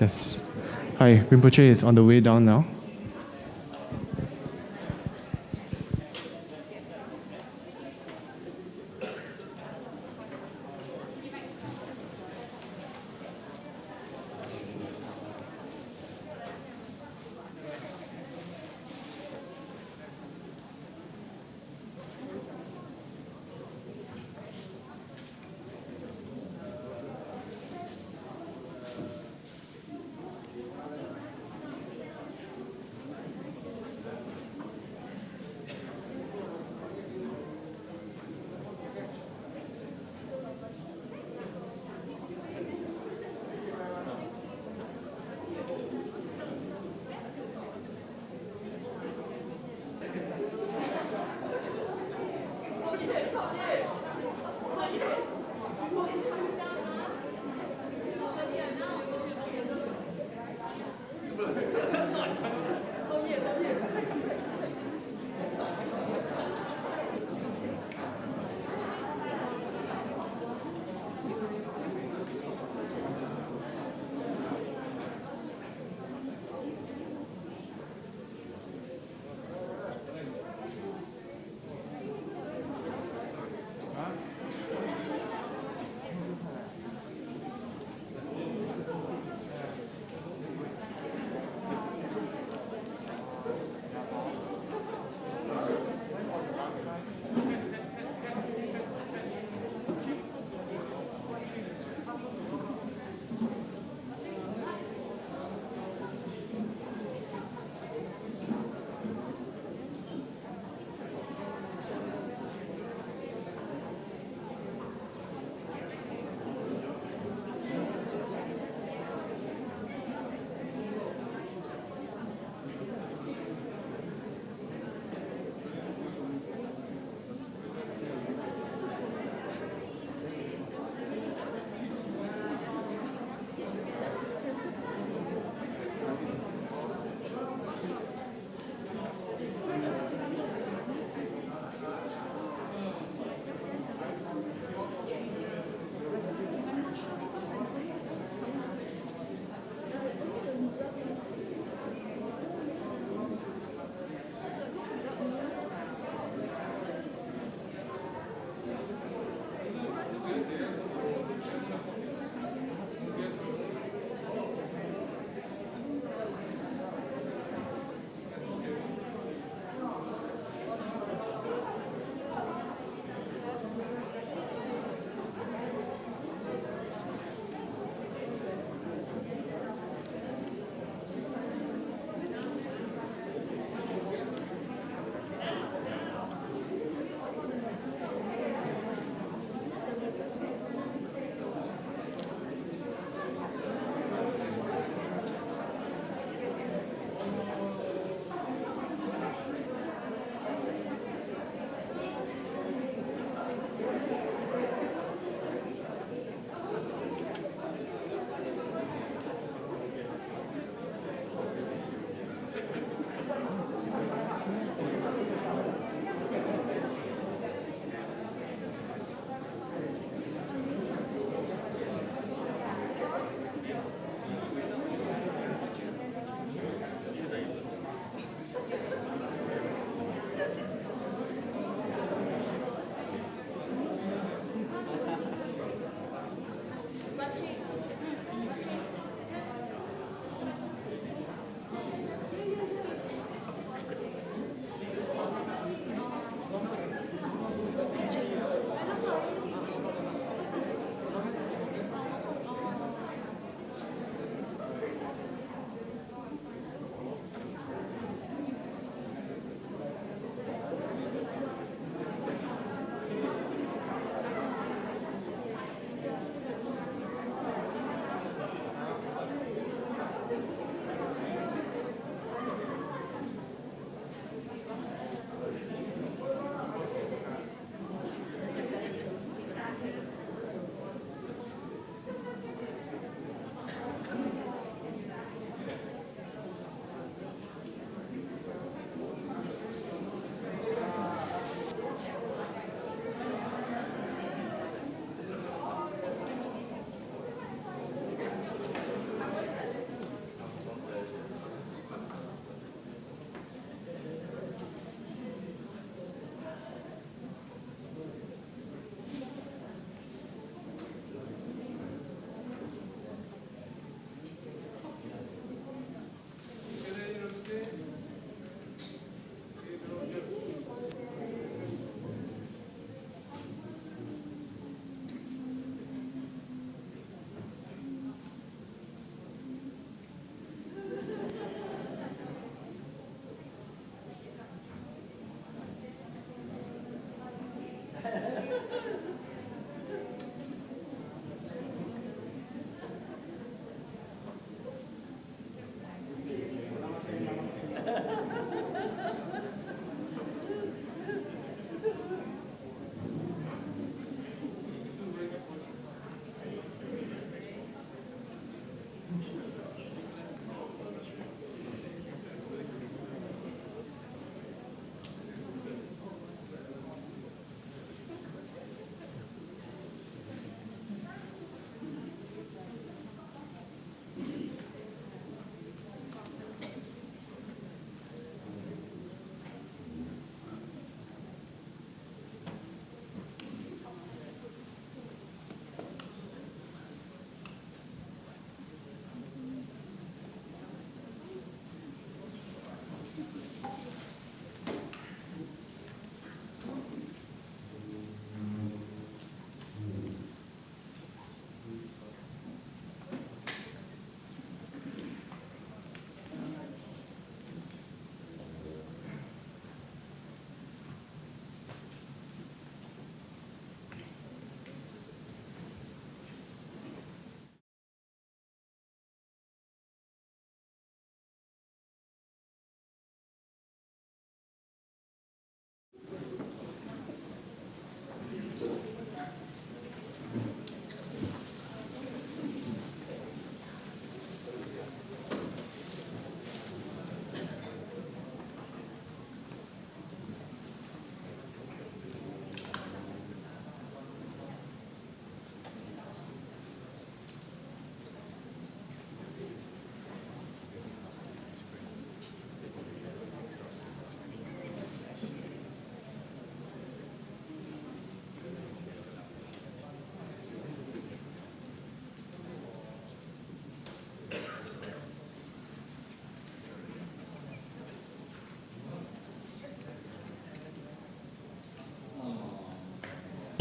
Yes. Hi, Rinpoche is on the way down now.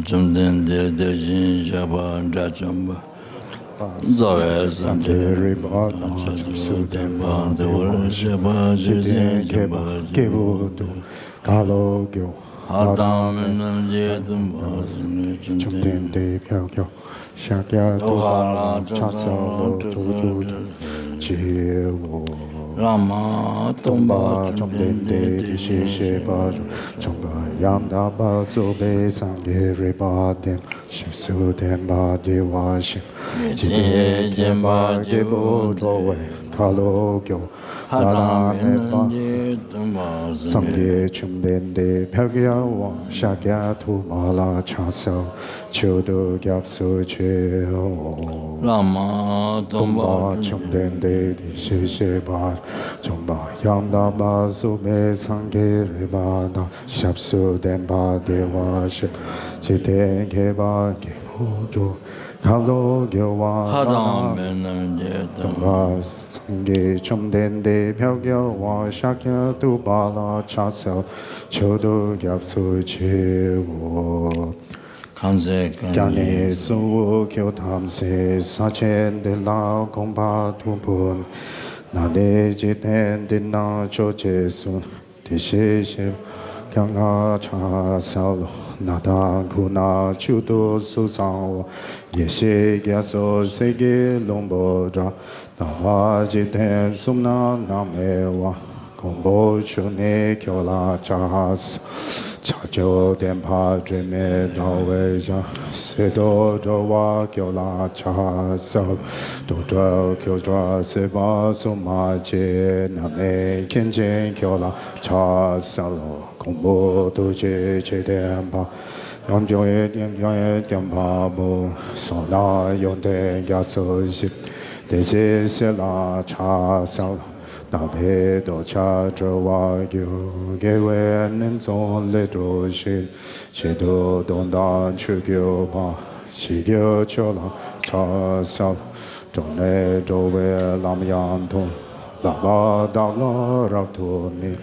Jumden de Jin Jaba Jachamba Zoe Sanjay Chadu Demba de Worshaba Jizin Jaba Jibu Kalo Gyo Adam and Jedum Chumden De Pyao Gyo Shakya Tuhala Chasa Tutu Jiwo Lama Tomba Chumden De Shishe Bajo Chumba Yamda Bazo Be Sangye Riba Dem Shipsu Demba Dewa Shim Jide Jemba Jibu Drowe Kalo Gyo Adam Samye Chumdende Pyagyawa Shakya Tumala Chaso Chodo Gyapso Cheo Lama Tomba Chumdende Dishe Bar Chomba Yamda Basu Me Sangye Ribada Shapsu Demba Dewa Ship Chite Keba Gemudo Kalo Gyowa Tomba Sange Chumdende Pyagyawa Shakya Tubala Chaso Chodo Gyapso Chewo Gyane Su Kyo Tamse Sachen De La Gompa Tupun Nade Jiten Dina Choche Sun Dishe Shim Kyanga Cha Sao Nada Kuna Chudo Susawa Yeshe Gyaso Sege Lombodra Dawa Jiten Sumna Namewa Gombo Chune Kyola Chas Chajo Dempa Dreame Daweja Sedo Dowa Kyola Chas Dodra Kyodra Seba Sumaje Name Kenjen Kyola Chas Gombo Doje Dempa Yonjoe Dempa Bo Sona Yonde Gyatso Ship Deje Sela Chas Nabe do cha zhwa gyu ge we nen zong le zhu shi shi do dong dan chu gyu pa shi gyu chu la cha sa zhong le zhou we lam yang tong la ba da la ra tu ni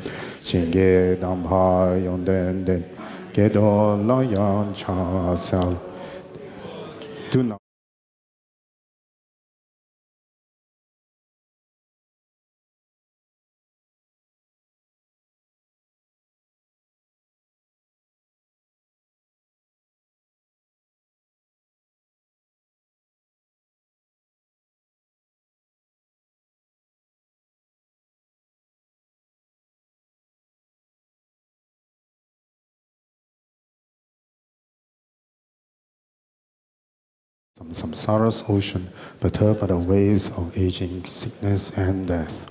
xin ge dang pa yong den den ge do la yang cha sa do not samsara's ocean, perturbed by the waves of aging, sickness, and death.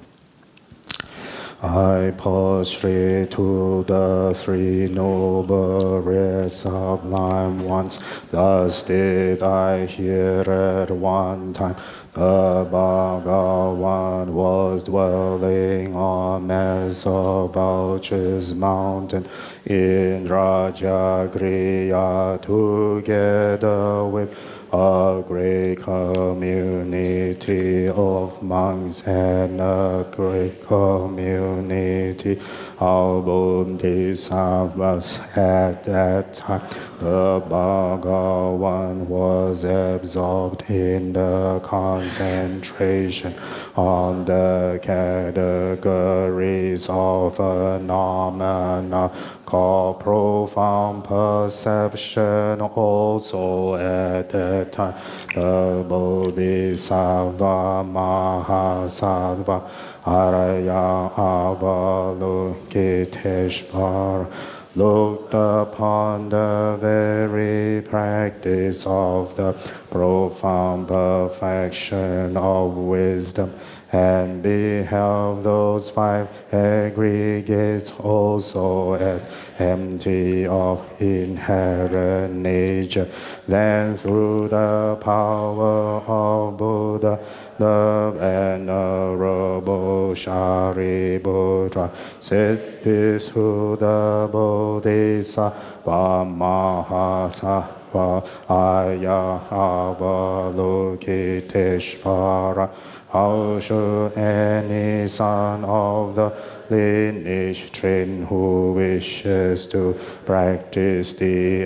I prostrate to the three noble, rare, sublime ones. Thus did I hear at one time the Bhagavan was dwelling on Mesopauch's mountain in Rajagriha together with a great community of monks and a great community of bodhisattvas. At that time, the Bhagavan was absorbed in the concentration on the categories of phenomena called profound perception. Also at that time, the Bodhisattva Mahasattva Araya Avalokiteshvara looked upon the very practice of the profound perfection of wisdom and beheld those five aggregates also as empty of inherent nature. Then through the power of Buddha, the Venerable Shariputra said this to the Bodhisattva Mahasattva Aya Avalokiteshvara. How should any son of the lineage train who wishes to practice the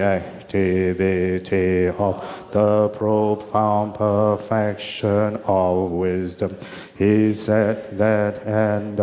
activity of the profound perfection of wisdom. He said that, and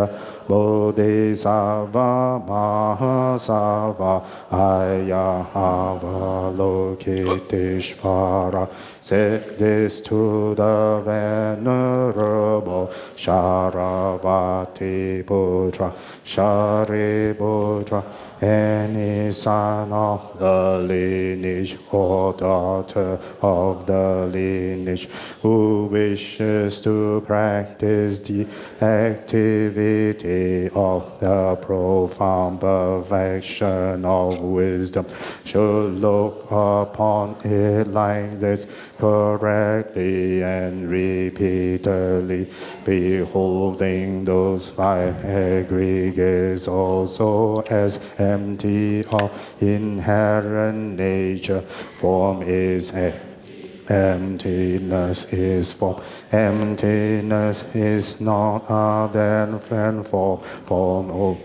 Bodhisattva Mahasava Ayahavalokiteshvara said this to the Venerable Sharavati Putra, Shariputra, any son of the lineage or daughter of the lineage who wishes to practice the activity of the profound perfection of wisdom should look upon it like this correctly and repeatedly, beholding those five aggregates also as empty of inherent nature. Form is emptiness is form. Emptiness is not other than form. Form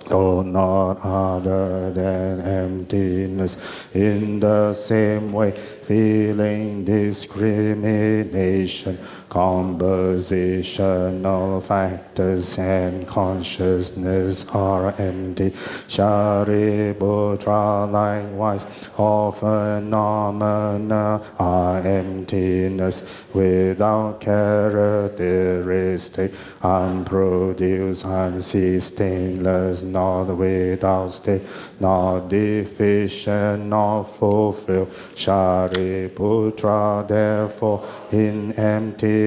though not other than emptiness. In the same way, feeling, discrimination, compositional factors, and consciousness are empty. Shariputra, likewise, all phenomena are emptiness, without characteristic, unproduced, unceased, stainless, not without state, not deficient, not fulfilled. Shariputra, therefore, in emptiness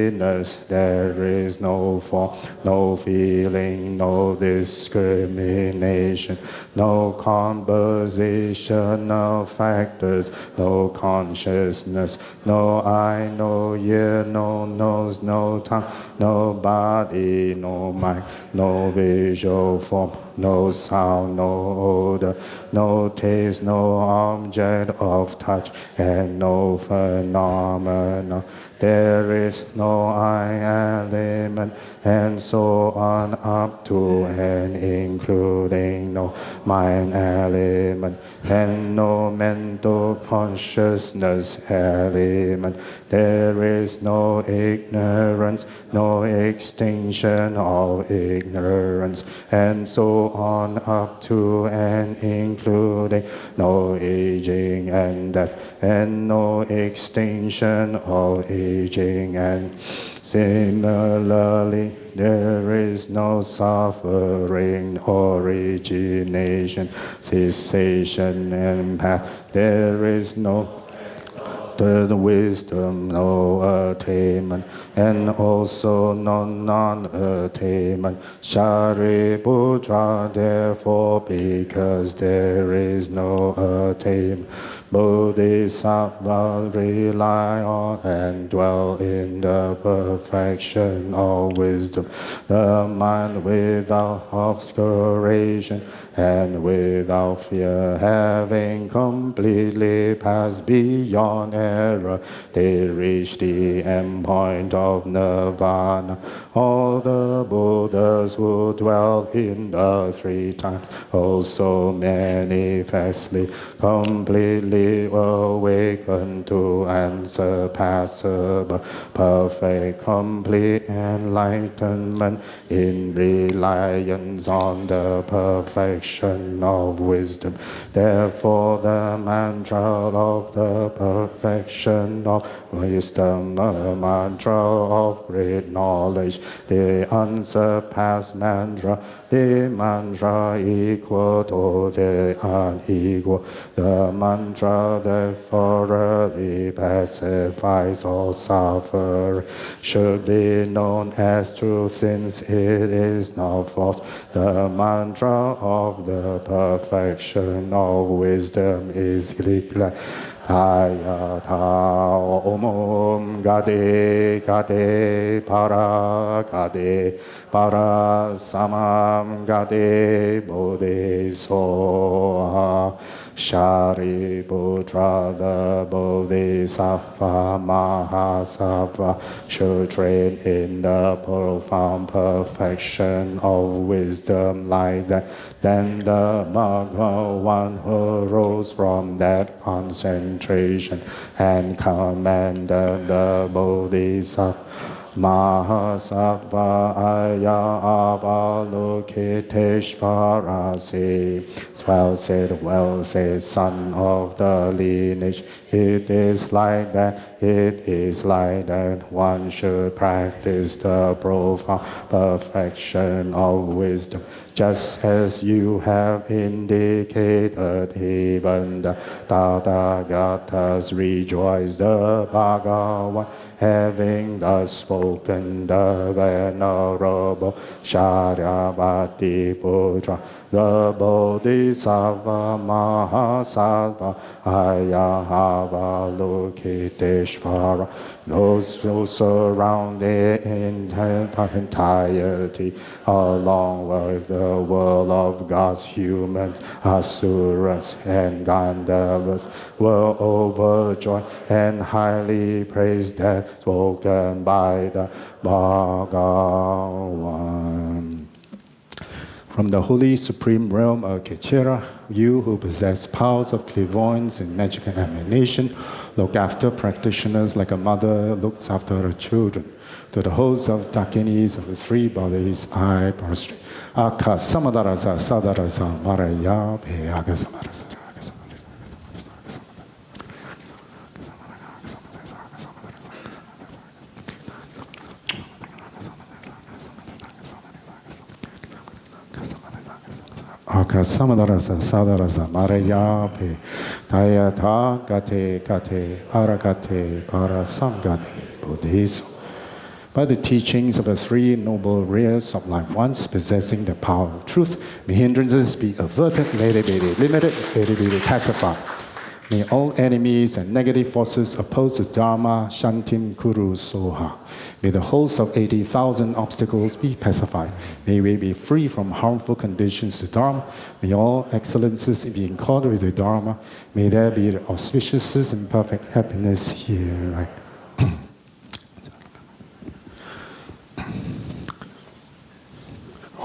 there is no form, no feeling, no discrimination, no compositional factors, no consciousness, no eye, no ear, no nose, no tongue, no body, no mind, no visual form, no sound, no odor, no taste, no object of touch, and no phenomena. There is no I element, and so on up to and including no mind element, and no mental consciousness element. There is no ignorance, no extinction of ignorance, and so on up to and including no aging and death, and no extinction of aging and similarly there is no suffering, origination, cessation, and path. There is no the wisdom, no attainment, and also no non-attainment. Shariputra, therefore, because there is no attainment, Bodhisattva rely on and dwell in the perfection of wisdom. The mind without obscuration and without fear, having completely passed beyond error, they reach the end point of nirvana. All the Buddhas who dwell in the three times also manifestly, completely awaken to unsurpassable, perfect, complete enlightenment in reliance on the perfection of wisdom. Therefore, the mantra of the perfection of wisdom, the mantra of great knowledge, the unsurpassed mantra, the mantra equal to the unequal, the mantra that thoroughly pacifies all suffering, should be known as truth since it is not false. The mantra of the perfection of wisdom is clear. Ayata Om Gade Gade Para Gade Para Samam Gade Bodhisoha Shariputra, the Bodhisattva Mahasattva, should train in the profound perfection of wisdom like that. Then the Magga, one who rose from that concentration and commanded the Bodhisattva Mahasattva Aya Avalokiteshvarasi. Well said, son of the lineage. It is like that, it is like that. One should practice the profound perfection of wisdom, just as you have indicated. Even the Tathagatas rejoice, the Bhagavan, having thus spoken, the Venerable Sharyavati Putra, the Bodhisattva Mahasattva Ayahavalokiteshvara. Those who surround the entirety, along with the world of gods, humans, asuras, and Gandharvas, were overjoyed and highly praised that spoken by the Bhagavan. From the holy supreme realm of Kechera, you who possess powers of clairvoyance and magic and emanation, look after practitioners like a mother looks after her children. To the host of Dakinis of the three bodies, I prostrate. Aka Samadarasa Sadarasa Maraya Peyaga Samarasa. Akasamadharasa Sadarasa Marayape Tayata Gate Gate Aragate Parasamgate Buddhism. By the teachings of the three noble rares of life ones possessing the power of truth, may hindrances be averted, may they be limited, may they be pacified. May all enemies and negative forces oppose the Dharma, Shantim Kuru Soha. May the host of 80,000 obstacles be pacified. May we be free from harmful conditions to Dharma. May all excellences be in accord with the Dharma. May there be auspiciousness and perfect happiness here.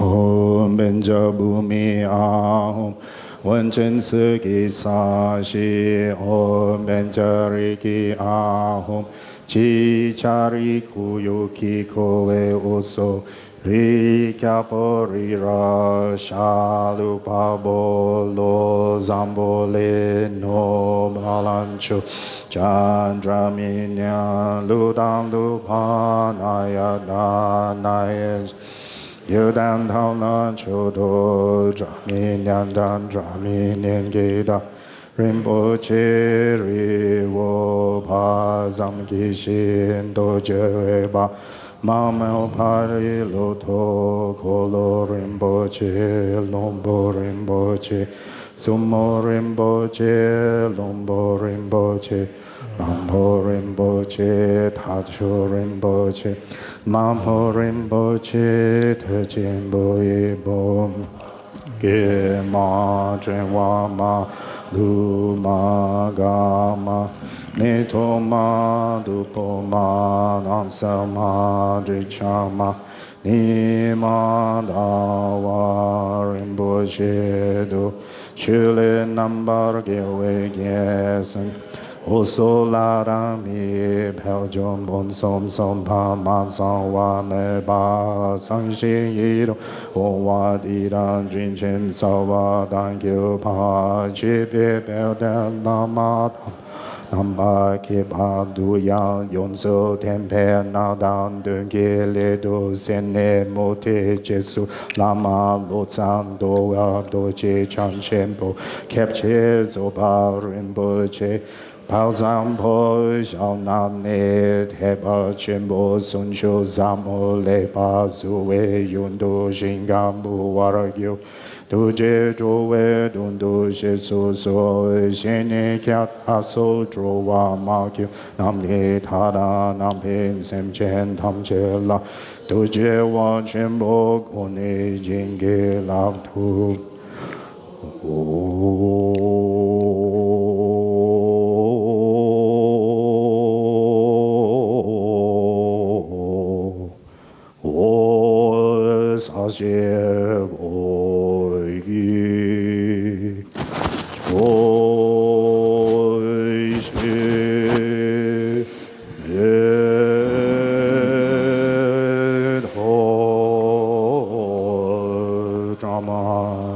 Om Benja Bhumi Ahom Wanchen Segi Sashi Om Benjariki Ahom Chi Chari Kuyuki Kowe Oso Ri Kapori Ra Shalu Pabolo Zambole No Balancho Chandra Minya Ludang Lupanaya Danaya Yudan Taunan Chodo Dramin Yandan Dramin Yengeda Rinpoche Riwo Pazam Gishin Dojeba Mamel Pari Loto Kolo Rinpoche Lombo Rinpoche Sumo Rinpoche Lombo Rinpoche Mampo Rinpoche Tacho Rinpoche Mampo Rinpoche Tejimbo Yebo Ge Ma Drenwa Ma Lu Ma Ga Ma Mito Ma Dupo Ma Nansa Ma Dricha Ma Ni Ma Dawa Rinpoche Do Chule Nambar Gewe Gesen Oso la ra mi pao jom bon som som pa ma sang wa me ba sang xin yi do o wa di dan jin chen sa wa dan kyu pa chi pe pe dan la ma da nam ba ki pa du yang yon so ten pe na dan dun ki le do sen ne mo te jesu lama lo zang do wa do che chan chen po kep che zopa rinpoche Pao Zang Po Xiao Nam Ne Te Pa Chen Po Sun Shu Zam Ho Le Pa Su Wei Yun Du Xin Gam Bu War Gyu Du Je Zhu Wei Dun Du Shi Su Su Xin Ni Kya Ta So Zhu Wa Ma Gyu Nam Ni Ta Da Nam Pin Sem Chen Tam Che La Du Je Wa Chen Po Gu Ni Jing Ge La Tu 보이기 보이시 자만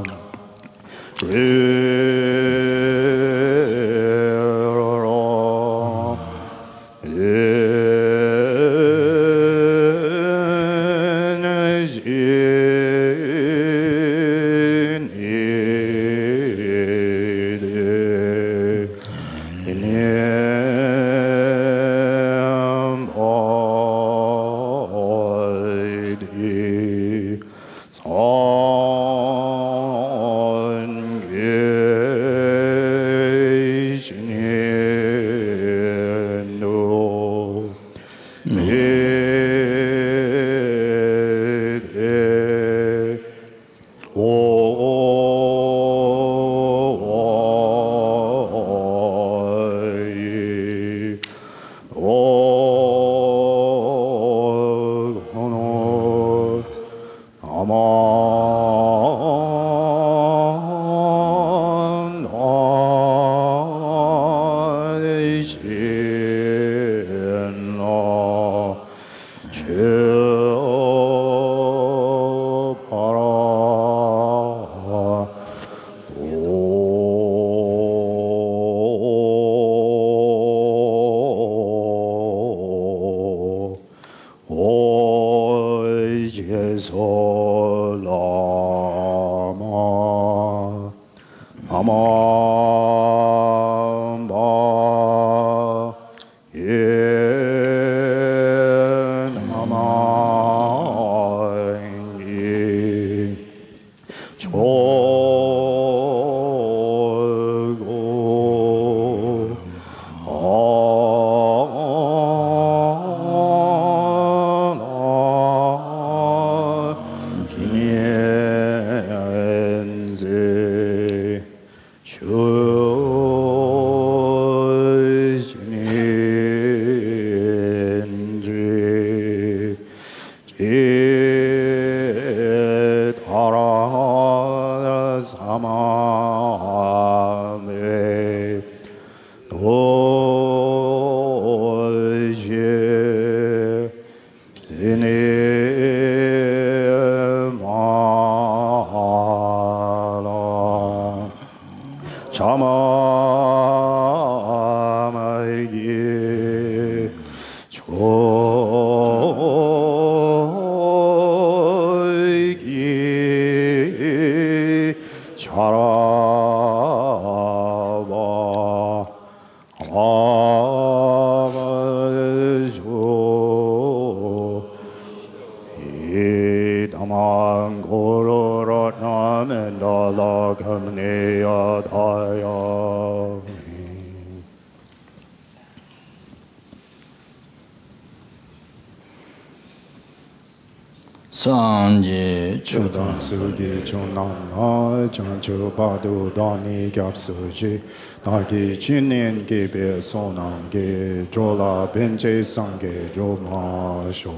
Sanje Chodan sugi chonam na jancho padu dani gyap suji Dagi chinen gebe sonam ge drola benje sange droma sho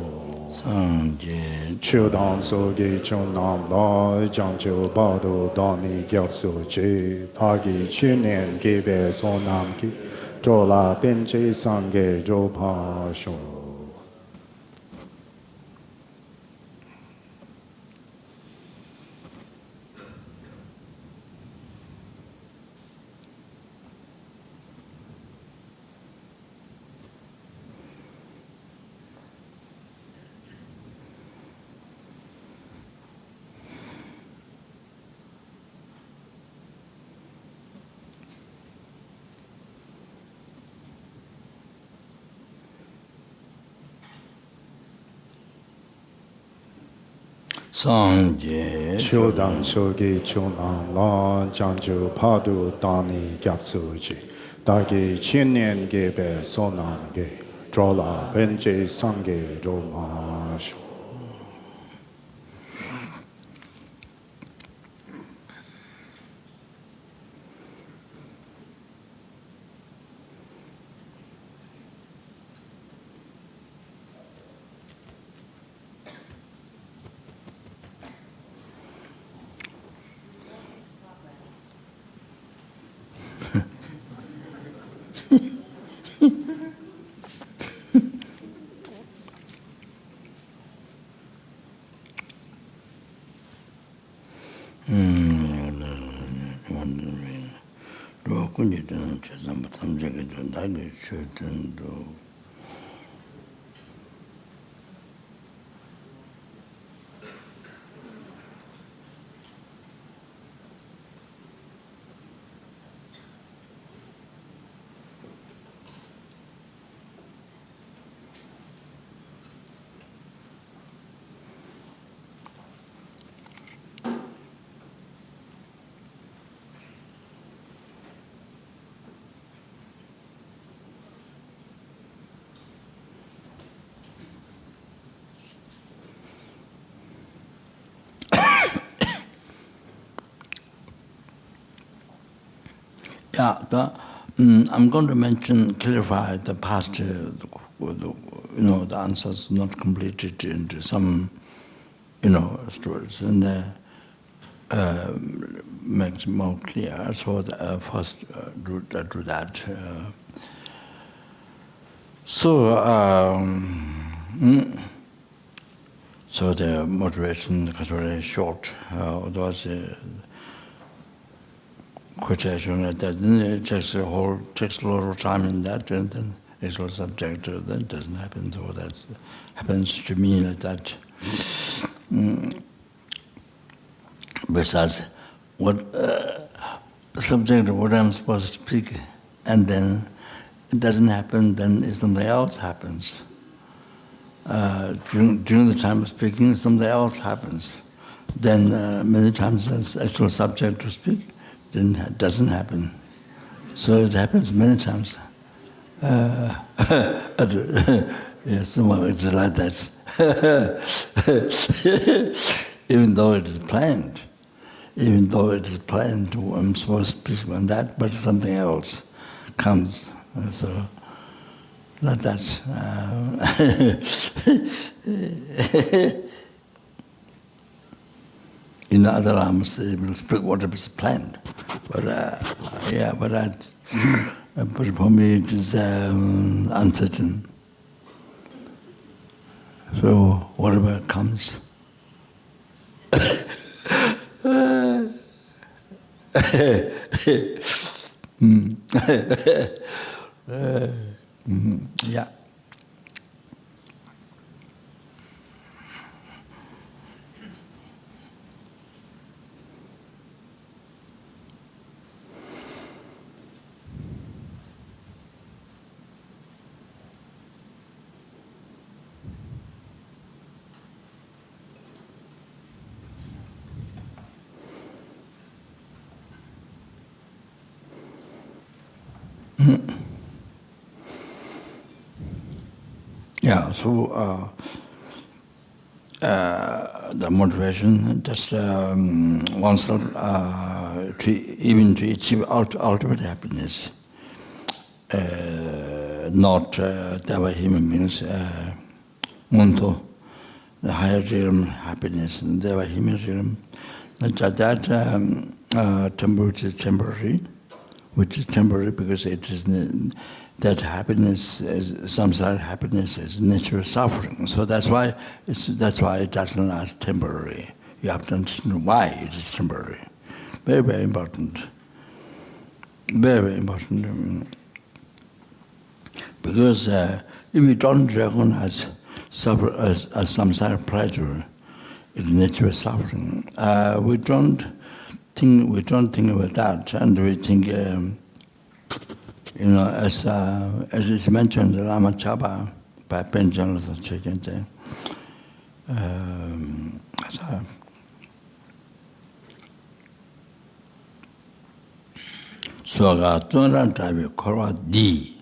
Sanje Chodan sugi chonam na jancho padu dani gyap suji Dagi chinen gebe sonam ge drola benje sange droma sho Sanje Chodan sogi chonam la janju padu dani gyap suji Dagi chinen gebe sonam ge drola benje sange droma sho Yeah, I'm going to clarify the past, the answers not completed into some, stories, and makes more clear. So first do that. So the motivation was very short. Those quotation that it takes a lot of time in that, and then it's all subject to that doesn't happen. So that happens to me like that. Besides, what subject of what I'm supposed to speak, and then it doesn't happen, then something else happens. During the time of speaking, something else happens. Then many times as actual subject to speak, then it doesn't happen. So it happens many times. Yes, it's like that. Even though it is planned. I'm supposed to speak on that, but something else comes. So, like that. In the other lamas, they will speak whatever is planned. But but for me it is uncertain. So whatever comes. Yeah. Yeah, so the motivation, just oneself to achieve ultimate happiness, not Deva human beings, Munto, the higher realm happiness, Deva human realm. That temporary, which is temporary because it is that happiness, samsara happiness, is natural suffering. So that's why it doesn't last temporary. You have to understand why it is temporary. Very, very important. Very, very important. Because if we don't recognize suffer as samsara pleasure, it's natural suffering. We don't think about that, and we think. As is mentioned, the Lama Chaba by Benjamin the Chicken. Soga Tunan Tabi Korwa D.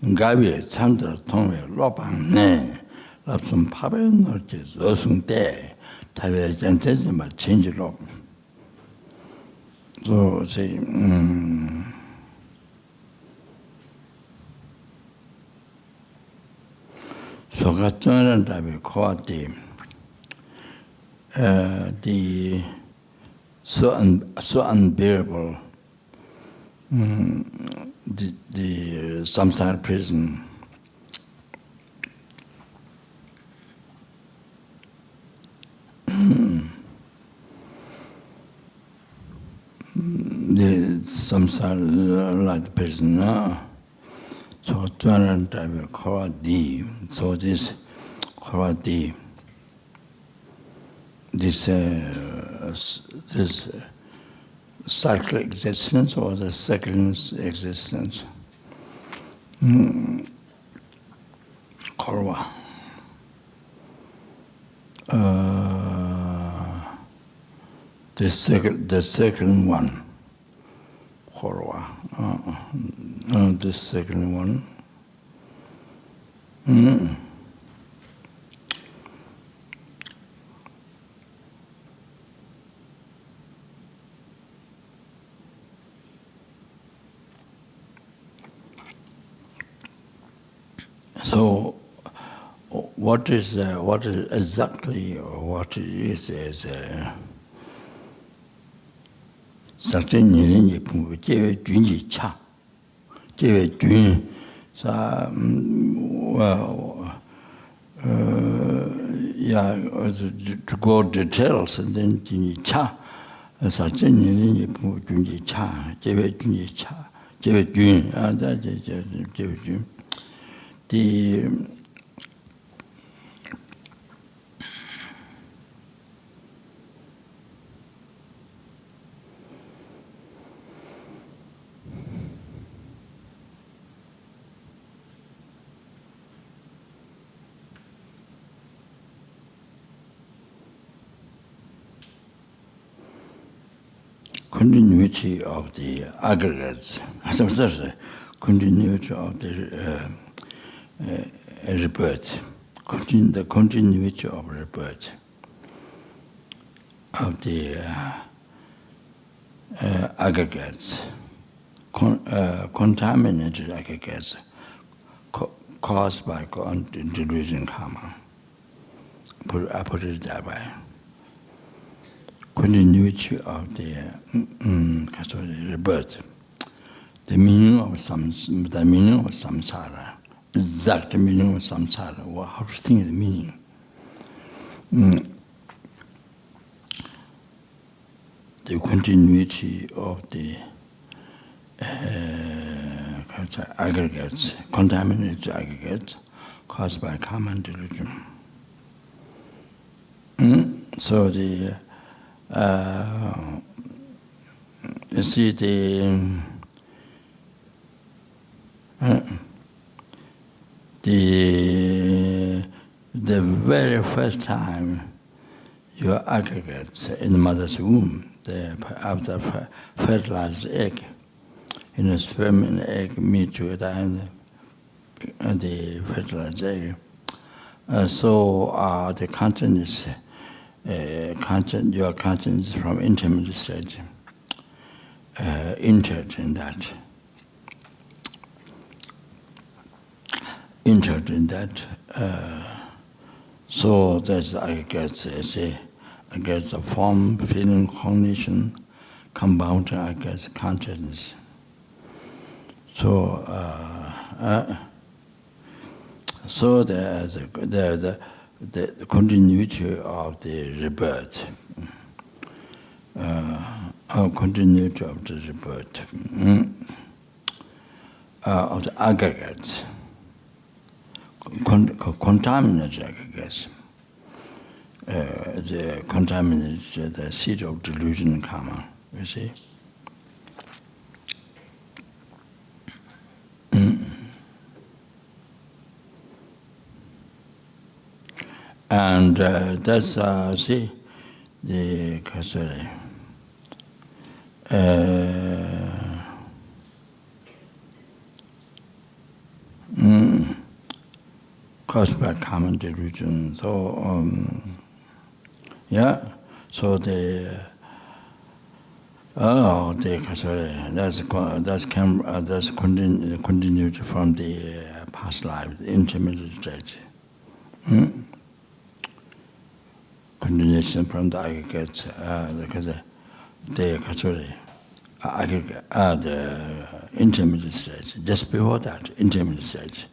Gavi Sandra Tongwe Lopang Ne. Lapsum Pabe Nortis, Osung De. Tabi Gentesima change lop. So say, So Gatan and called the so unbearable the samsara prison. samsara like person. So 200 type of Kharadi. So this Kharadi, this cyclic existence or the second existence, Korwa. The second one, Korwa. The second one. So, what is exactly what it is Sakti Nirin Yipungu, Jewe Junji Cha, Jewe Jun, sa, to go details, and then Junji Cha, Sakti Nirin Yipungu, Junji Cha, Jewe Junji Cha, Jewe Jun, that is Jewe Jun. The continuity of the aggregates, continuity of the rebirth, the continuity of rebirth of the aggregates, contaminated aggregates caused by delusion karma. I put it that way. Continuity of the rebirth, the meaning of samsara, exact meaning of samsara, or how to think the meaning. The continuity of the aggregates, contaminated aggregates caused by karma and delusion. So the you see the very first time your aggregates in the mother's womb, after fertilized egg, sperm and egg meet together and the fertilized egg. So the content is your conscience from intimate stage entered in that. So that's I guess a form, feeling, cognition, compound, I guess consciousness. So so there's the continuity of the rebirth, continuity of the rebirth, of the aggregates, contaminated aggregates, the contaminated, the seed of delusion and karma, you see. And that's, see, the caused by common delusion. So, yeah, so that's continued from the past life, the intermediate stage. Continuation from the aggregate, the intermediate stage. Just before that, intermediate stage,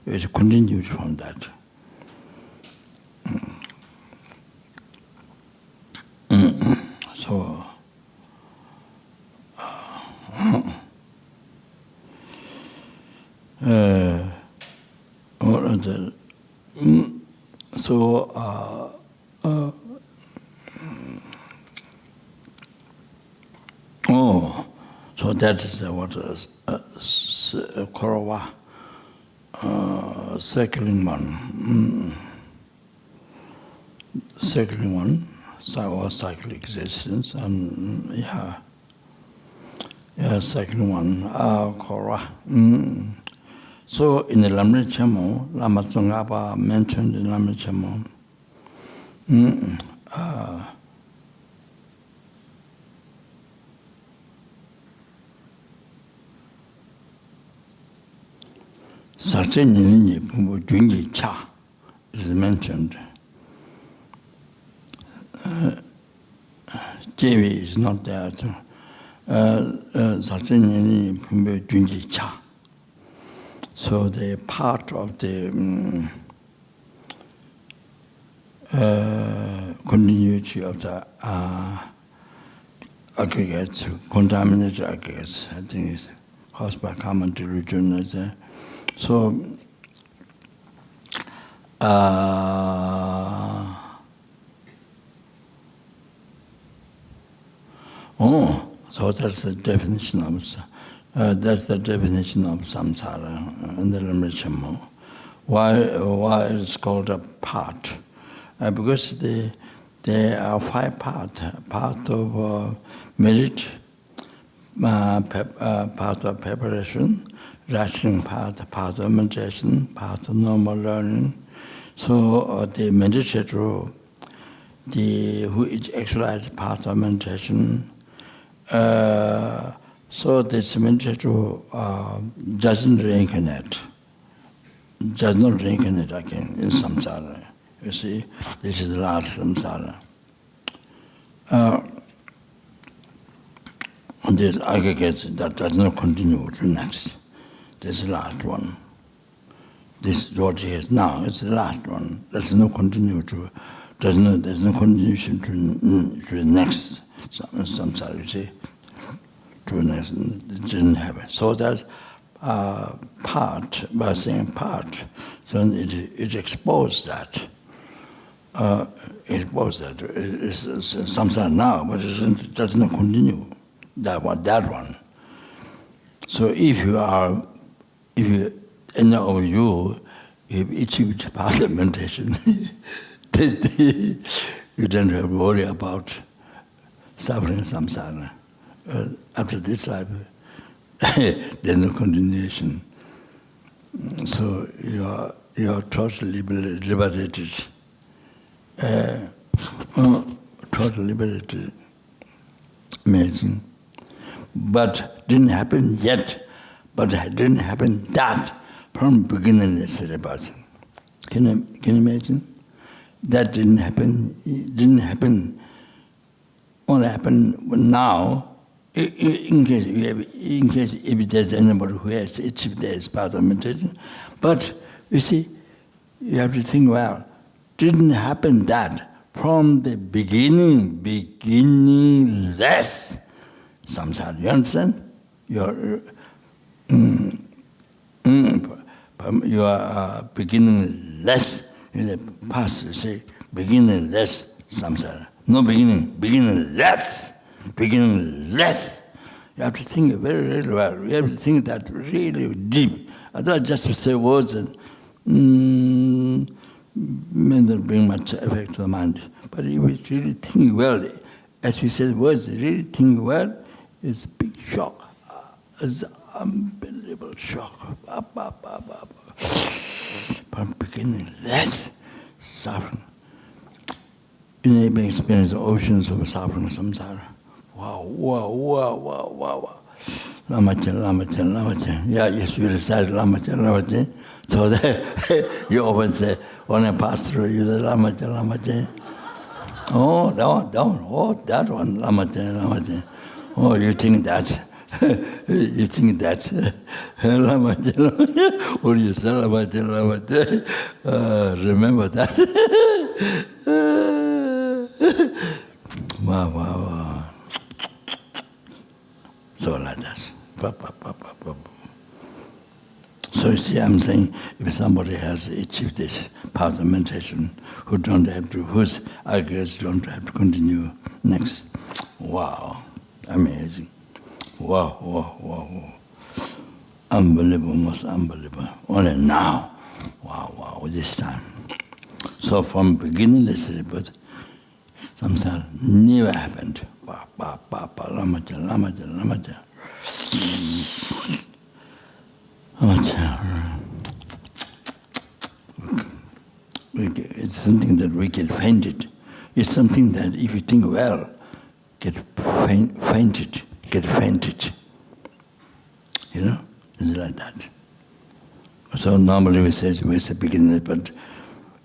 it continued from that. So, and so so that is what Korowa, second one, or cycle existence, and second one, Korowa. So in the Lamre Chemo, Lama Tsongkhapa mentioned in Lamre Chemo, Sakchen Nini Pumbu Junji Cha is mentioned. JV is not there too. Sakchen Nini Pumbu Junji Cha. So the part of the continuity of the aggregates, contaminated aggregates, I think is caused by common delusion. So so that's the definition of samsara in the Rinpoche. Why it's called a part? Because there are 5 parts. Part of merit, part of preparation, rationing part of meditation, part of normal learning. So the meditator, who is exercise part of meditation, so this meditator does not reincarnate again in samsara. You see, this is the last samsara. This aggregate that does not continue to next. This is the last one. This is what he has now. It's the last one. There's no continuation to the next samsara. You see, to the next. It didn't happen. So that's part. By saying part, so it exposed that. It's samsara now, but it does not continue. That one. So if any of you achieved part of meditation, then you don't have to worry about suffering samsara. After this life, there's no continuation. So you are totally liberated. Totally liberated. Amazing. But didn't happen yet. But it didn't happen that from beginning. It's about. Can you imagine? That didn't happen. It didn't happen. Only happen now. In case if there's anybody who has achieved this part of meditation. But you see, you have to think well. Didn't happen that from the beginningless samsara. You understand? You are beginningless. In the past, you say beginningless samsara. No beginning, beginningless. Beginningless. You have to think very, very well. You have to think that really deep. I thought just to say words and may not bring much effect to the mind. But if you really think well, as we said, words, really think well, it's a big shock. It's an unbelievable shock. From beginningless suffering. You never experience the oceans of suffering, samsara. Wow. Lama Chen. Yeah, yes, you recite Lama Chen. So that you often say, when I pass through, you say Lama Chen. Oh, that one, Lama Chen. Oh, you think that? Lama Chen. Or you say Lama Chen. Remember that? Wow. So like that. So it's see, I'm saying, if somebody has achieved this path of meditation, whose argues don't have to continue next. Wow, amazing. Wow, wow, wow, wow. Unbelievable, most unbelievable. Only now. Wow, wow, this time. So from beginningless rebirth, samsara never happened. Ba, ba, ba, ba, lamaja, lamaja, lamaja. It's something that we get fainted. It's something that if you think well, get fainted. You know? It's like that. So normally we say beginner, but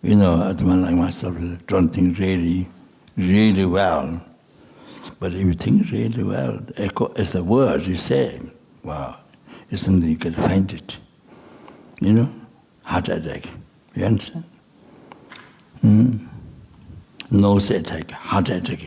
you know, as one like myself don't think really, really well. But if you think really well, as the word you say, wow, it's something you get fainted. You know? Heart attack. You understand? Nose attack, heart attack.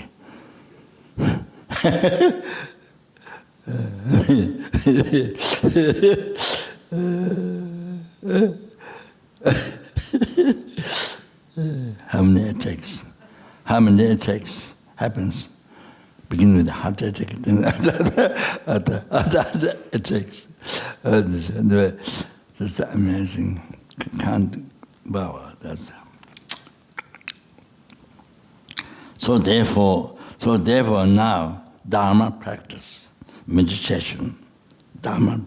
How many attacks? How many attacks happens? Begin with the heart attack, then other attacks. That's amazing. Can't bow. That's. So therefore now Dharma practice, meditation, Dharma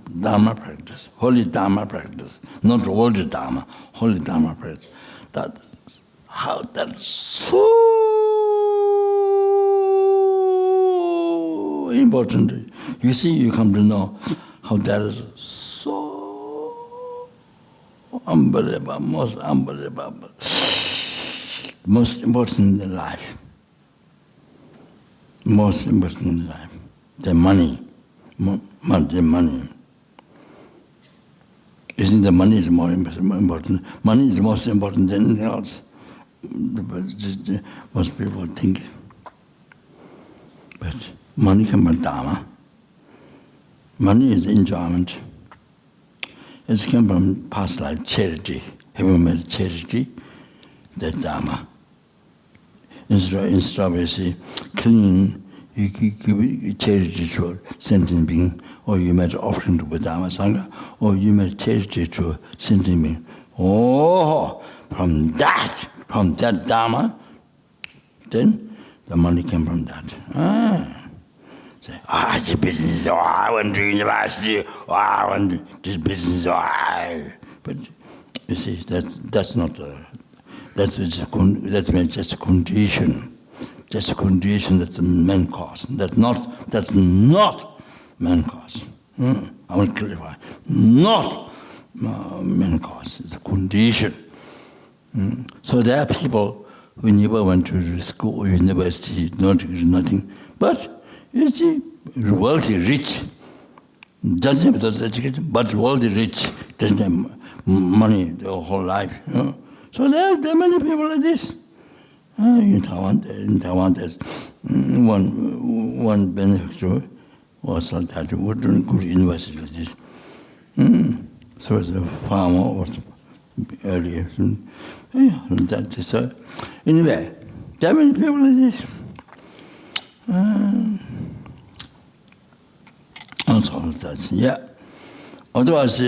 practice, holy Dharma practice, not worldly Dharma, holy Dharma practice. That's so important. You see, you come to know how that is so unbelievable, most unbelievable, most important in life. Most important in life. The money. The money. Isn't the money is more important? Money is most important than anything else. Most people think. But money comes from Dharma. Money is enjoyment. It's come from past life charity. Have you made charity? That's Dharma. Instead of say, clean, you give charity to a sentient being, or you made offering to Dharma Sangha, or you made charity to a sentient being. Oh, from that Dharma, then the money came from that. Say, it's a business, I went to university, I went to this business, But you see, that's not that's just a condition. Just a condition, that's the main cause. That's not main cause. I want to clarify. Not main cause. It's a condition. So there are people who never went to school or university, no degree, nothing. But you see, wealthy, rich. Doesn't have those education, but wealthy, rich. Doesn't have money their whole life. So there are many people like this. In Taiwan, there's one benefactor was like that. We wouldn't go to university like this. So as a farmer or earlier. So anyway, there are many people like this. Yeah. Otherwise,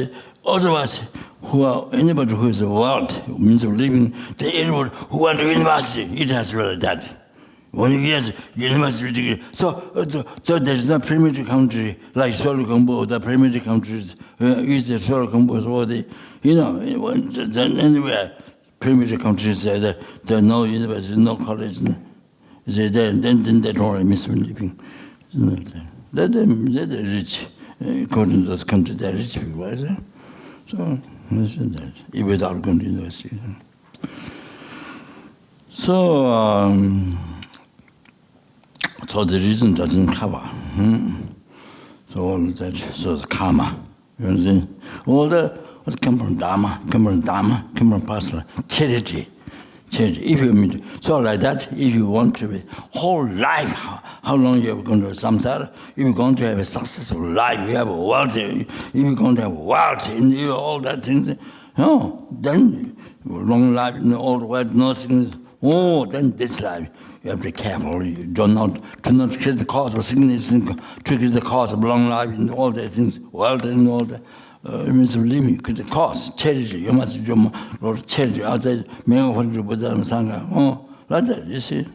anybody who is a world means of living, anybody who went to university, it has really that. When you get university degree, so there is no primitive country like Solo Gombo, the primitive countries use the Solo Gombo, or anywhere primitive countries there are no university, no college. Then they don't really miss living. They're rich. According to those countries, they're rich people, right? So that without going to university. So the reason doesn't cover. So all that, so it's karma. You understand? All that come from Dharma, come from past life. Charity. Change. If you mean so like that, if you want to be whole life, how long you are going to samsara? If you're going to have a successful life, you have a wealth. If you're going to have wealth and you all that things, no, then long life and all the wealth, nothing. Oh, then this life you have to be careful. You do not create the cause of sickness, trigger the cause of long life and all that things, wealth and all that. It means living, because the cause, charity, you must do more charity outside, many of you Buddha and Sangha. Oh, like that, you see.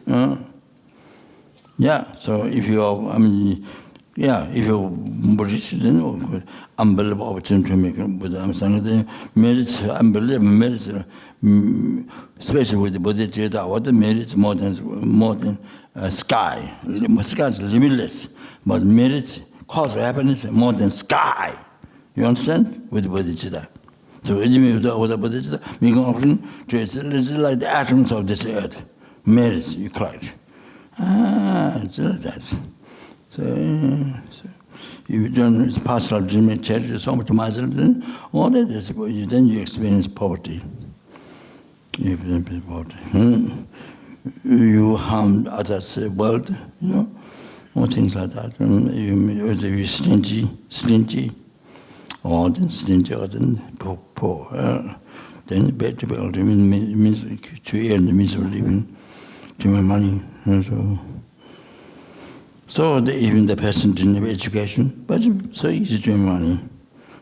Yeah, so if you are, if you're Buddhist, then unbelievable opportunity to make Buddha and Sangha, then merits, unbelievable merits, especially with the bodhichitta, what the merits more than sky. Sky is limitless, but merits, cause of happiness more than sky. You understand? With bodhichitta. So with the bodhichitta, we go offering to it's like the atoms of this earth. Merits, you collect. It's like that. So if you don't, it's possible to make charity so much myself, then all that is, then you experience poverty. You experience poverty. You harm others' wealth, or things like that. You're stingy. Or then stingy, or then poor. Then better means to earn the means of living, to make money. So even the person didn't have education, but so easy to make money.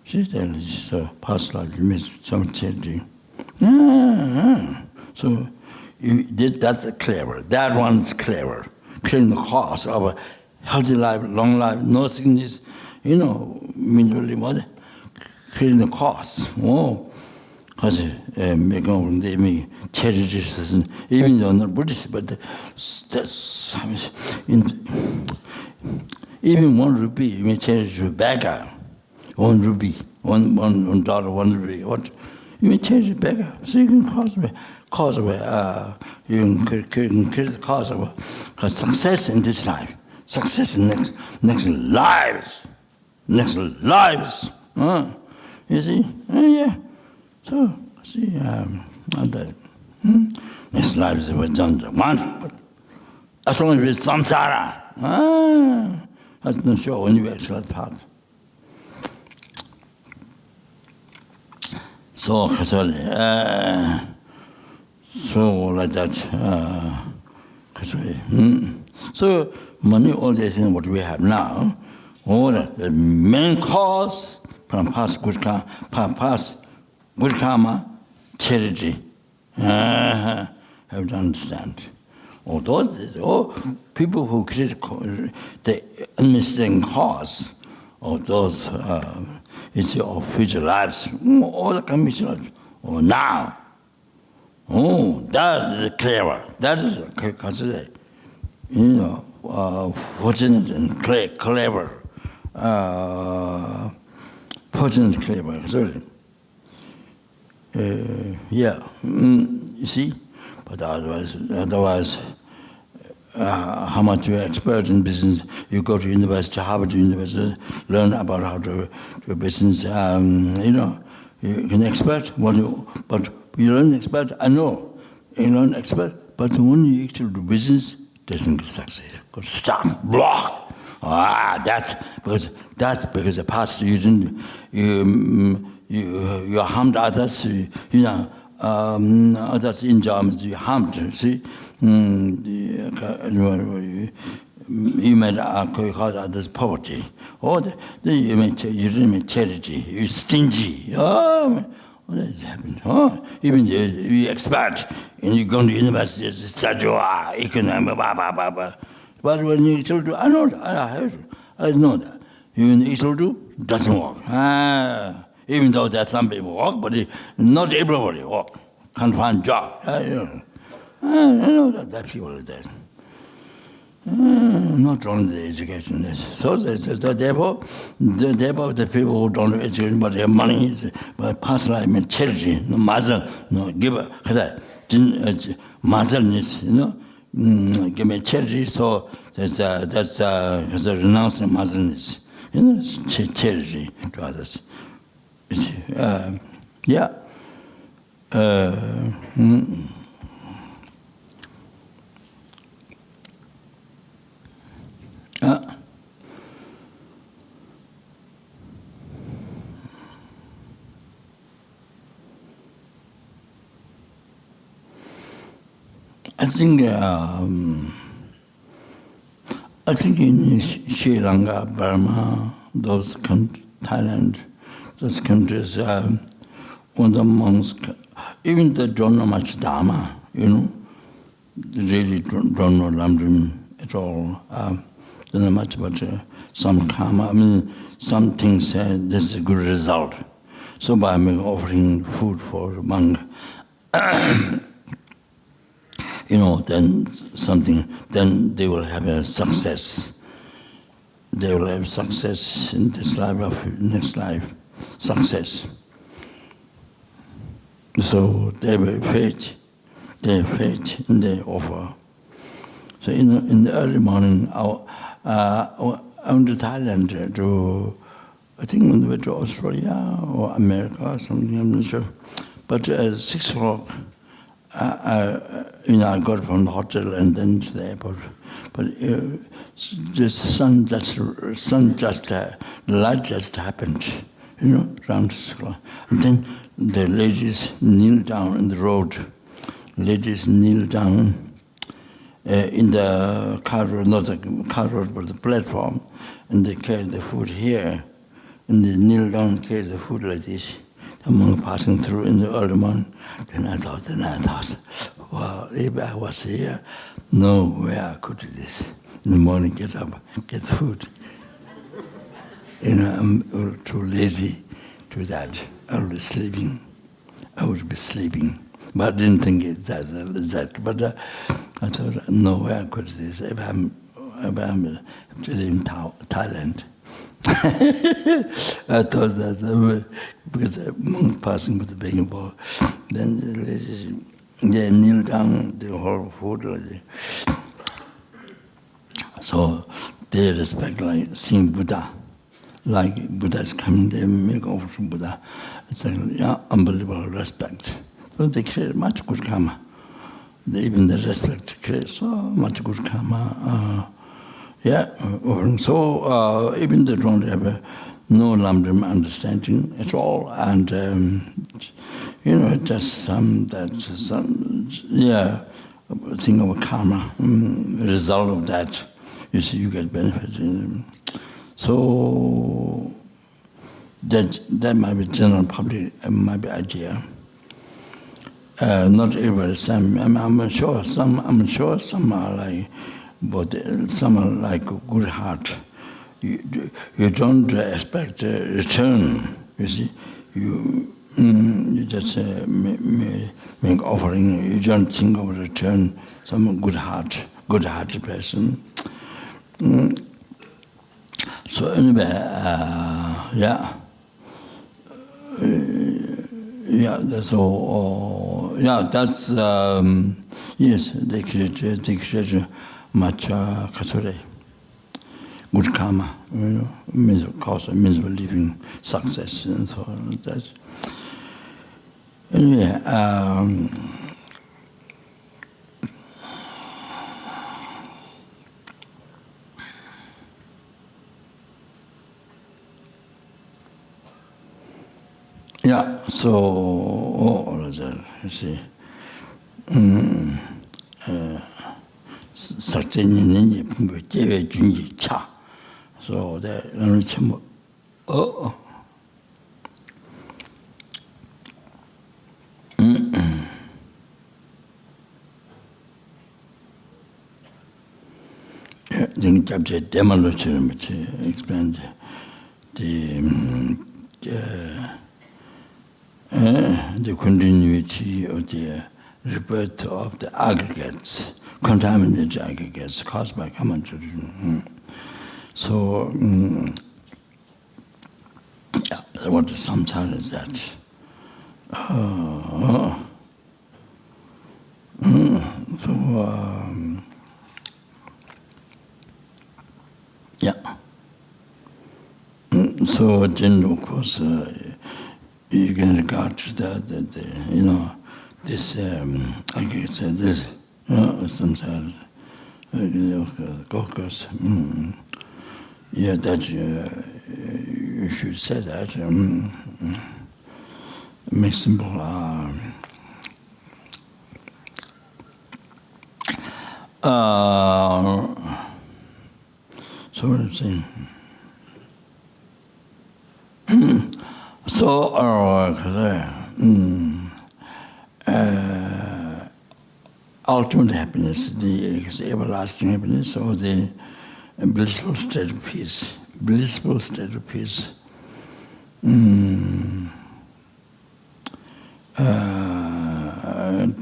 So past life means some charity. So that's clever. That one's clever. Clearing the cause of a healthy life, long life, no sickness, means really what? Creating the cause. Because they make charities, even though not Buddhist, but even 1 rupee, you may charity to a beggar. 1 rupee, $1, $1 rupee. What? You may charity to a beggar. So you can you can create the cause of success in this life, success in next lives. You see? Yeah. So, see, that next life is what done once, but as long as it's samsara, that's not sure when you actually that path. So like that. So money, all these things what we have now, all the main cause from past good karma, charity. Have to understand. All people who create the unmistaken cause of those it's of future lives, all the commission or now. That is clever. That is considered, fortunate and clever. Fortunate, clever. Sorry. You see, but otherwise, how much you're expert in business, you go to university, Harvard University, learn about how to do business. You can expert, but you learn expert. I know you learn expert, but when you actually do business, doesn't succeed. Got to stop, block. That's because the past you didn't you harmed others. Others injuries you harmed. See, you made cause others poverty. Or you didn't make charity. You stingy. What has happened? Even you expert and you go to university, study economics, But when you still do, I know that. I know that. Even you still do, doesn't work. Even though there are some people walk, but not everybody walk. Can't find job. I know that people are there. Not only the education. So therefore, the people who don't have education, but they have money, but past life means charity, no mazel, no giver. Mazel needs, give me charity. So that's because renouncing mazelness, charity to others. I think in Sri Lanka, Burma, Thailand, those countries, when the monks, even they don't know much Dharma, they really don't know Lamdrim at all. Don't know much about some karma. I mean, some things say this is a good result. So by offering food for a monk, then they will have a success. They will have success in this life, of next life, success. So they have faith in the offer. So in the early morning, I went to Thailand I think we went to Australia or America or something, I'm not sure. But at 6 o'clock, I got from the hotel and then to the airport. But the light just happened, around 6 o'clock. And then the ladies kneel down in the road. Ladies kneel down in the car road, not the car road, but the platform, and they carry the food here. And they kneel down and carry the food like this. The monk passing through in the early morning. Then I thought, well, if I was here, no way I could do this. In the morning, get up, get food. I'm too lazy to do that. I would be sleeping. But I didn't think it's that. But I thought, no way I could do this. If I'm actually in Thailand. I thought that because a monk passing with the begging bowl, then the ladies, they kneel down, the whole food like that. So they respect like seeing Buddha, like Buddha is coming, they make offer from Buddha. It's like unbelievable respect. So they create much good karma. Even the respect creates so much good karma. So even they don't have no Lamdrim understanding at all, and just thing of karma, result of that. You see, you get benefit. So that might be general public, might be idea. Not everybody. I'm sure some are like. But someone like a good heart, you don't expect a return. You see, you just make offering. You don't think of return. Some good-hearted person. So anyway, that's all. That's yes. They create much kasure, good karma, means of living, success, and so on. That. Anyway, you see. Saktenyi pumbu jewe junji cha. So the Rinpoche, then chapter Rinpoche explained the continuity of the rebirth of the aggregates, contaminated aggregates caused by common tradition. So, what the samsara is that? So then, of course, you can regard that this aggregates, this samsara, gokas, Yeah, that you should say that. Make simple. So what I'm saying. So ultimate happiness, the everlasting happiness, or the blissful state of peace. Blissful state of peace.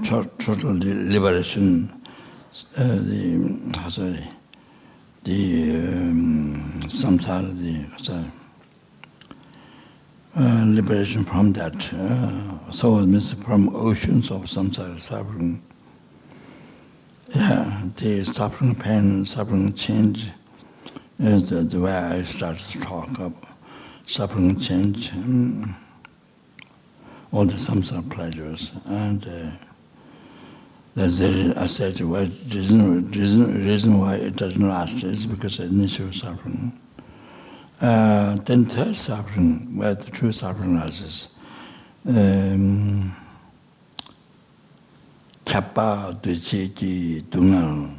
Total liberation. The samsara, liberation from that. So it means from oceans of samsara suffering. Yeah, the suffering pain, suffering change is the way I started to talk of suffering change, all the samsara pleasures. And that's the, I said, the reason why it doesn't last is because of the nature of suffering. Then third suffering, where the true suffering arises. Kappa, Duchiti, Dungal,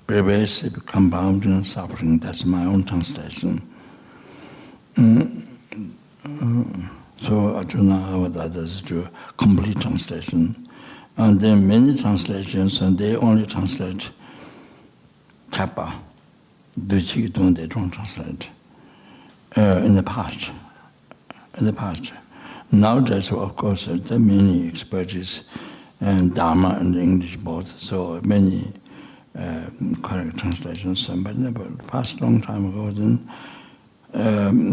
pervasive, compounding suffering. That's my own translation. So I don't know how others do complete translation. And then many translations, and they only translate Kappa, Duchiti, Dungal, they don't translate. In the past. Nowadays, of course, there are many expertise and Dharma and English both, so many correct translations. But in the past long time ago, then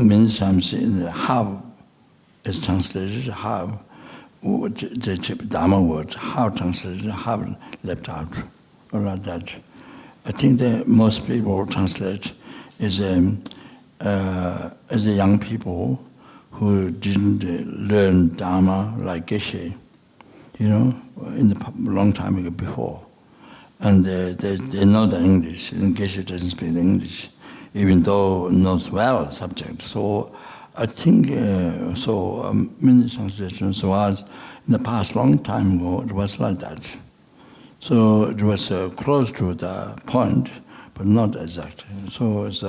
many times in the half is translated, half the Dharma word, half translated, half left out, or like that. I think that most people translate as a young people who didn't learn Dharma like Geshe, in the long time ago before. And they know the English, and Geshe doesn't speak English, even though knows well the subject. So I think, many translations was, in the past long time ago, it was like that. So it was close to the point, but not exact. So it's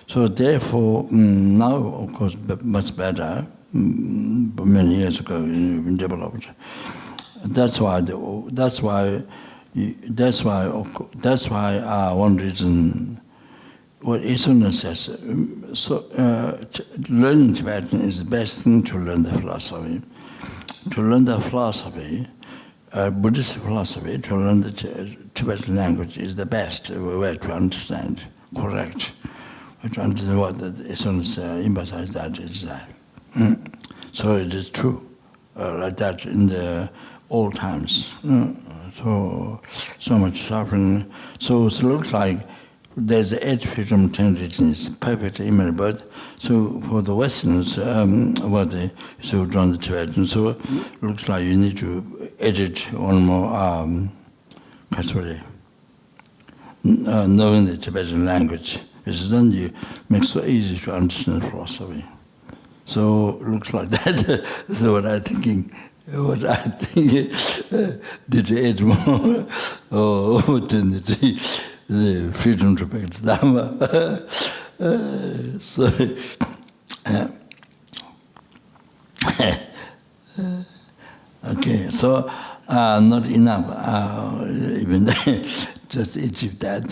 So therefore, now of course much better. Many years ago, been developed. That's why one reason. What Isuna says. Learning Tibetan is the best thing to learn the philosophy. To learn the philosophy, Buddhist philosophy, to learn the Tibetan language is the best way to understand, correct. To understand what Isuna emphasized that is that. So it is true, like that in the old times. So much suffering. So it looks like there's 8 freedom, 10 religions, perfect image birth. So for the Westerners, so drawn the Tibetan, so it looks like you need to edit one more, knowing the Tibetan language. It's then you make so easy to understand philosophy. So it looks like that. So what I think did add more opportunity, the freedom to practice Dharma. Okay, so not enough, even just achieve that.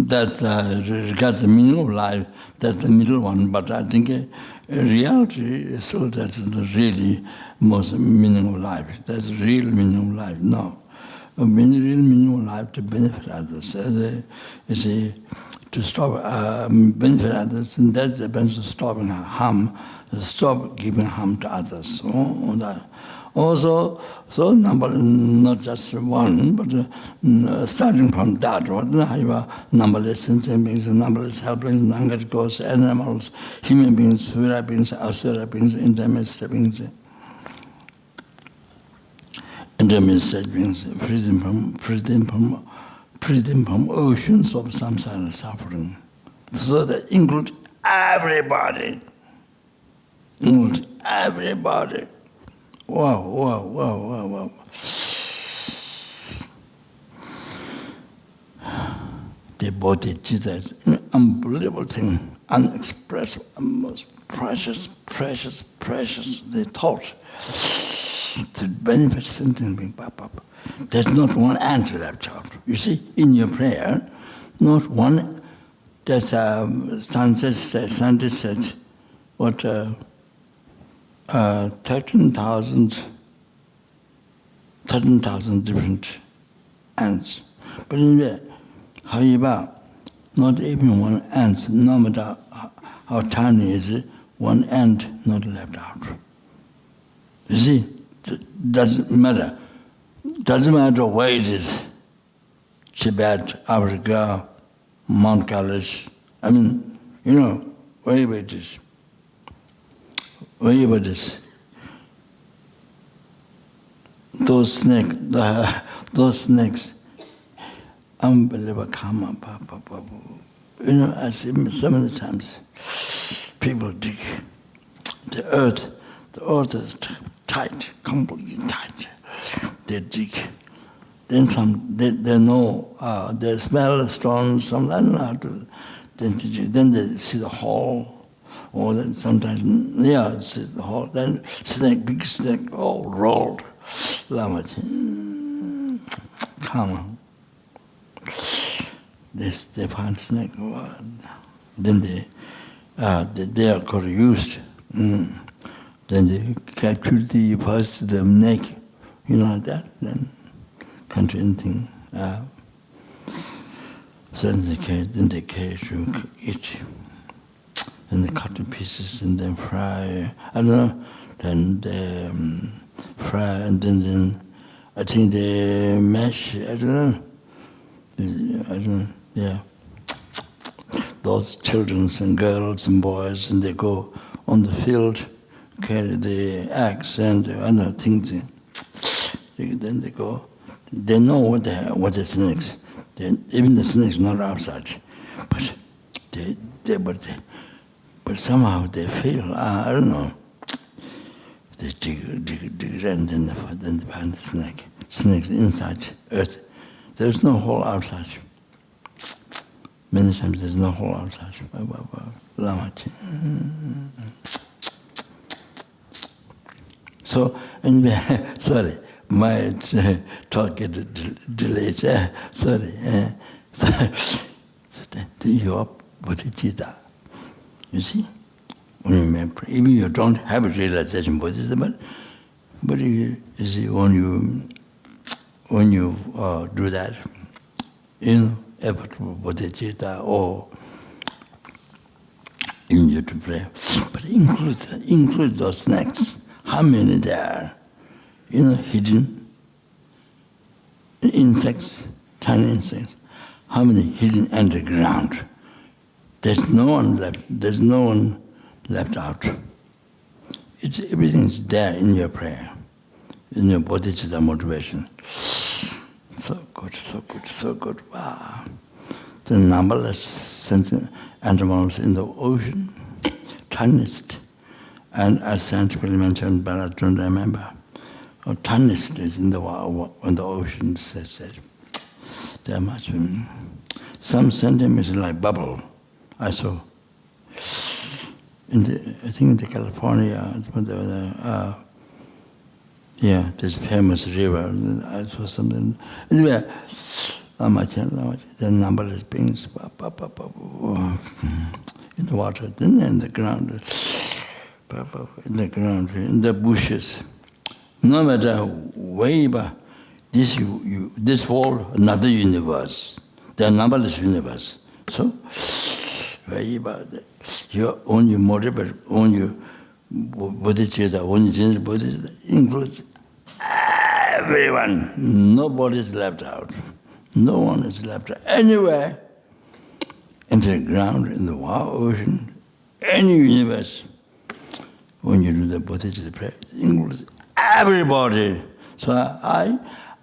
That regards the meaning of life, that's the middle one, but I think reality, so that's the really most meaning of life. That's real meaning of life. No. Real meaning of life to benefit others. To stop benefit others, and that depends on stopping harm, stop giving harm to others. Also, so number, not just one, but starting from that, numberless sentient beings, numberless helplings, non-categorical animals, human beings, Sura beings, Asura beings, intermediate beings. And Undiminished means freedom from oceans of samsara suffering. So that includes everybody. Includes everybody. Wow, wow, wow, wow, wow. The bodhichitta is an unbelievable thing, unexpressed, most precious, precious, precious. The thought to benefit sentient being. There's not one ant left out. You see, in your prayer, not one. There's scientist said, what 13,000 different ants. But anyway, however, not even one ant, no matter how tiny is it, one ant not left out. You see, it doesn't matter. Doesn't matter where it is. Tibet, Africa, Mount Kailash. I mean, wherever it is. Wherever it is. Those snakes, unbelievable karma. I see so many times people dig. The earth is tight, completely tight. They dig. Then they know, they smell strong, some I don't know how to. Then they see the hole. Or then sometimes, see the hole. Then big snake, all rolled. Lama, come on. They find snake. Then they are confused. Then they capture first the neck, like that. Then can't do anything. So then they carry to eat. And they cut in pieces and then fry. I don't know. Then they fry and then I think they mash. I don't know. Yeah. Those children and girls and boys, and they go on the field, carry the axe and other things. Then they go. They know what the snakes. Even the snakes not outside, but but somehow they feel. I don't know. They dig, and then they find the snake. Snakes inside earth. There's no hole outside. Many times there's no hole outside. Lama. So, anyway, sorry, my talk get delayed. Sorry. So your bodhichitta. You see, even you don't have a realization bodhichitta, but you see when you do that, effort for bodhichitta or in you to pray, but include those snakes. How many there are? Hidden insects, tiny insects. How many hidden underground? There's no one left out. Everything is there in your prayer, in your bodhicitta motivation. So good, so good, so good. Wow. The numberless animals in the ocean, tiniest. And as scientifically mentioned, but I don't remember. Tiniest is in the ocean, said. There much. Some centimeters like bubble. I saw. I think in California, this famous river. I saw something. Anyway, the numberless beings in the water, then in the ground, in the bushes. No matter where, this world, another universe. There are numberless universe. So, your own motive, own your bodhicitta, own general bodhicitta includes everyone. Nobody is left out. No one is left out. Anywhere, into the ground, in the wild ocean, any universe, when you do the bodhicitta prayer, it includes everybody. So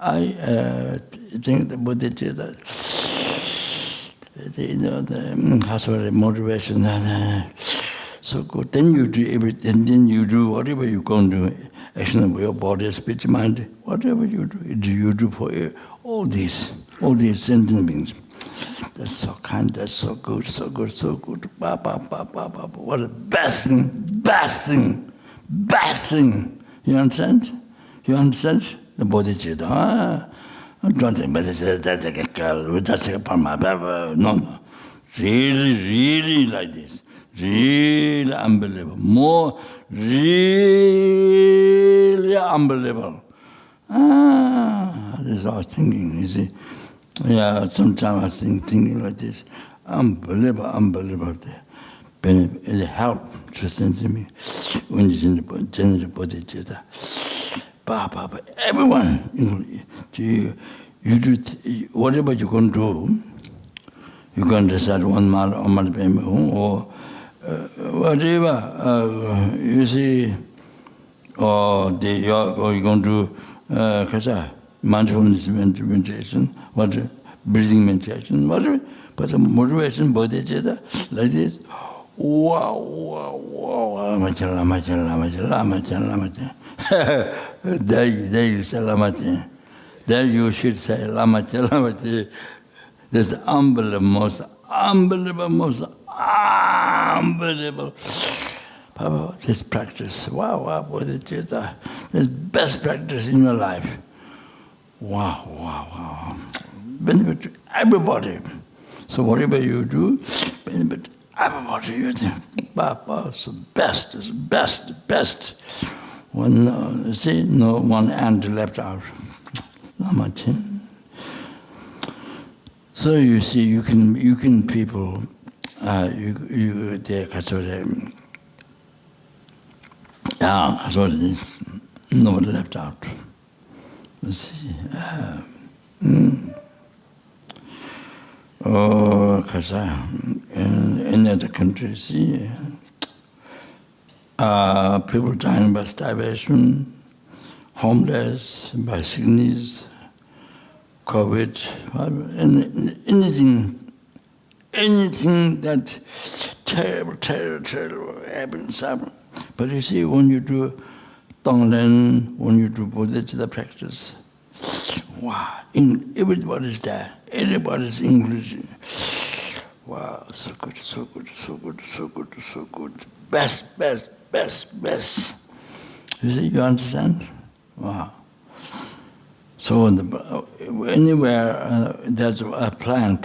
I think the bodhichitta, that's what motivation. So good. Then you do everything. Then you do whatever you're going to do. Action of your body, speech, mind, whatever you do for all these sentient beings. That's so kind, that's so good, so good, so good. Ba, ba, ba, ba, ba. What a best thing. You understand? You understand? The bodhichitta. Don't think bodhichitta, that's like a girl, that's like a parma. No. Really like this. Really unbelievable. More really unbelievable. This is what I was thinking, you see. Yeah, sometimes I was thinking like this. Unbelievable. It helped to send to me when it's in the general bodhichitta. Everyone, you do whatever you're going to do, you can decide one mile or whatever, you see, or you're going to do mindfulness meditation, breathing meditation, whatever. But the motivation, bodhichitta, like this, wow, Lama. There you say Lama. There you should say Lama. This most unbelievable. Papa, this practice, wow, bodhichitta, this best practice in your life. Wow. Benefit to everybody. So whatever you do, benefit everybody you do. Papa, it's the best. One, see, no one hand left out. Lama. So you see, you can people, they nobody left out. You see, in other countries, see, people dying by starvation, homeless, by sickness, COVID, anything that terrible happens. But you see, when you do Tonglen, when you do bodhichitta practice, wow, everybody's there. Everybody's English. Wow, so good. Best. You see, you understand? Wow. So anywhere there's a plant,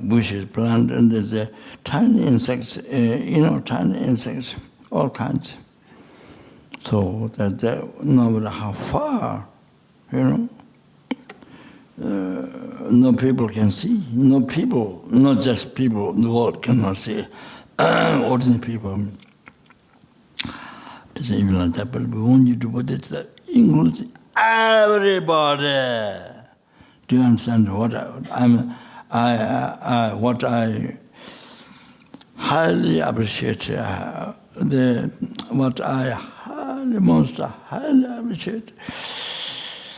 bushes, plant, and there's a tiny insects, all kinds. So that no matter how far, no people can see. No people, not just people, the world cannot see. Ordinary people. It's even like that, but when you do what it's the English, everybody. Do you understand what I highly appreciate? Most highly appreciate.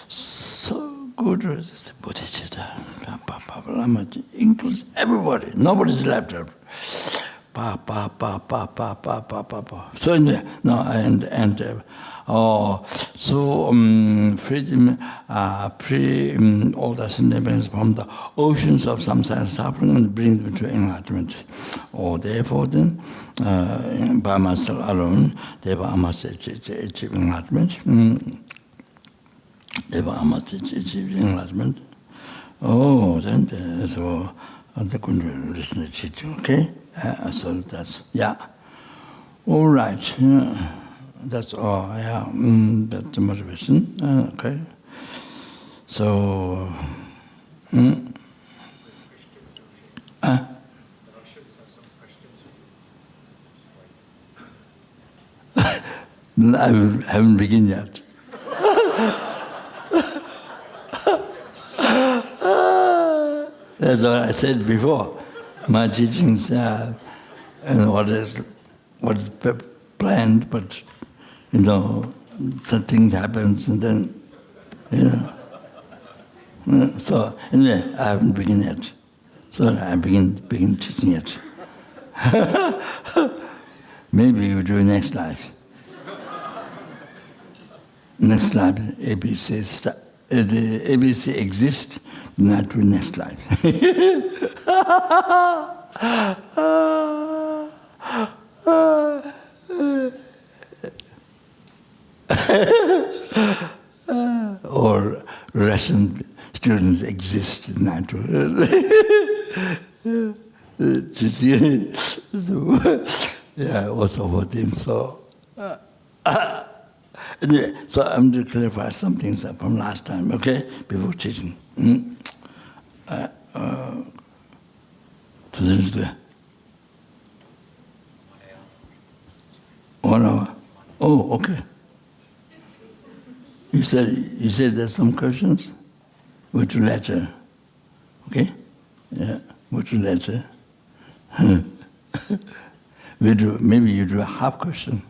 So good is the bodhichitta. Includes everybody. Nobody's left out. So freedom, all the sentiments from the oceans of samsara suffering and bring them to enlightenment. Or therefore then, by myself alone, therefore I must achieve enlightenment. Therefore I must achieve enlightenment. Oh, then so I'm going to listen to teaching, okay? So that's, yeah. All right. Yeah. That's all, yeah. That's the motivation. Okay. So, I haven't begun yet. That's what I said before. My teachings, and what is planned, but such things happens, and then, So anyway, I haven't begun yet. So I begin teaching it. Maybe you do next life. Next life, ABC. If the ABC exists, then I do next life. Or Russian students exist in that so, yeah, also for them. So, anyway, so I'm going to clarify some things from last time, okay, before teaching. To the 1 hour. Oh, okay. You said there's some questions? Which letter? Okay? Yeah, which letter? Maybe you do a half question.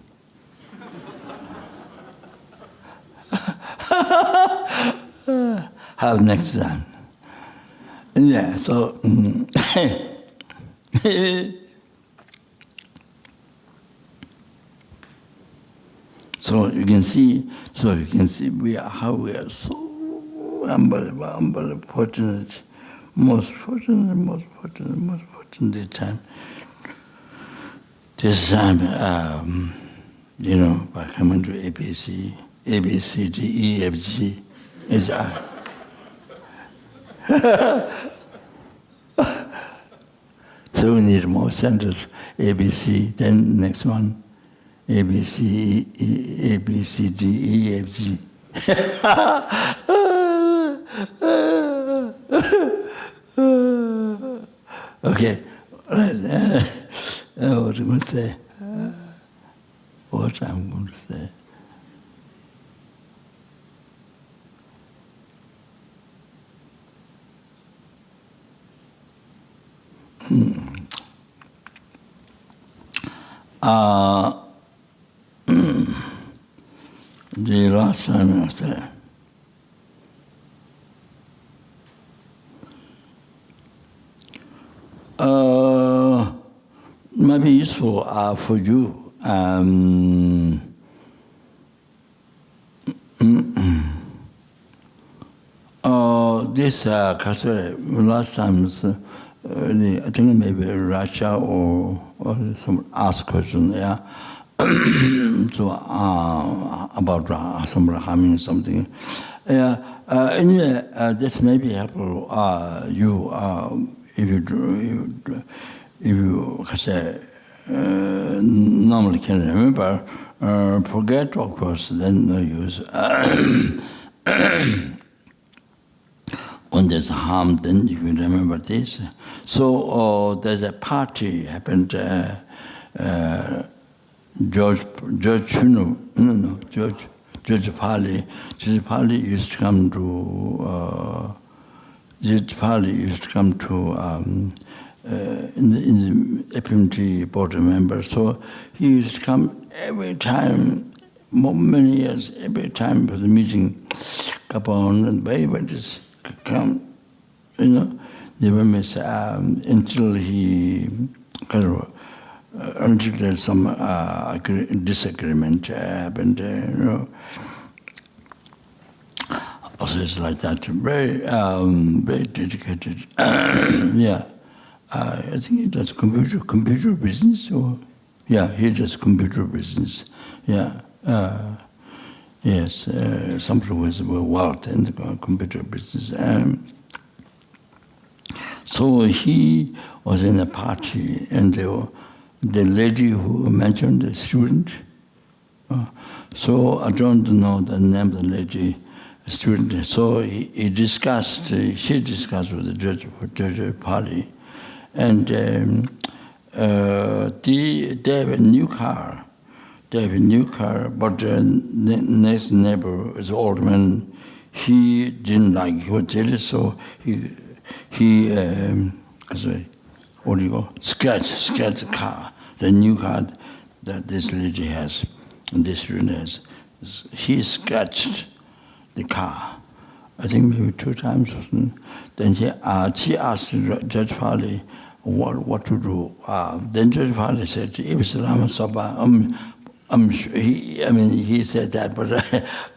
Have next time. Yeah, so so you can see how we are so unbelievable, fortunate, most fortunate this time, by coming to ABC, A, B, C, D, E, F, G, H, I. So we need more centers, A, B, C, then next one, A, B, C, A, B, C, D, E, F, G. Okay, right. What am I going to say? What I'm going to say? The last time I said, might be useful for you. This last time, I think maybe Russia or some asked question there. So about some harming something. Yeah. Anyway, this may be helpful. You if you say normally can remember, forget of course, then no use. When there's harm, then you can remember this. So there's a party happened. George Pali used to come to. George Pali used to come to in the FPMT board member. So he used to come every time, many years, every time for the meeting. Capone and baby just come, never miss until he until there's some disagreement happened. Also, it's like that. Very, very dedicated. Yeah, I think he does computer business, or he does computer business. Yeah, yes, somebody with wealth in the computer business. So he was in a party, and the lady who mentioned the student. So I don't know the name of the lady. Student. So she discussed with the Judge Pali, and they have a new car. But the next neighbor is an old man. He didn't like it. He was jealous, so he scratched the car, the new car that this lady has, and this student has. he scratched the car. I think maybe 2 times or something. Then she asked Judge Pali what to do. Then Judge Pali said, if it's Lama Zopa, he said that, but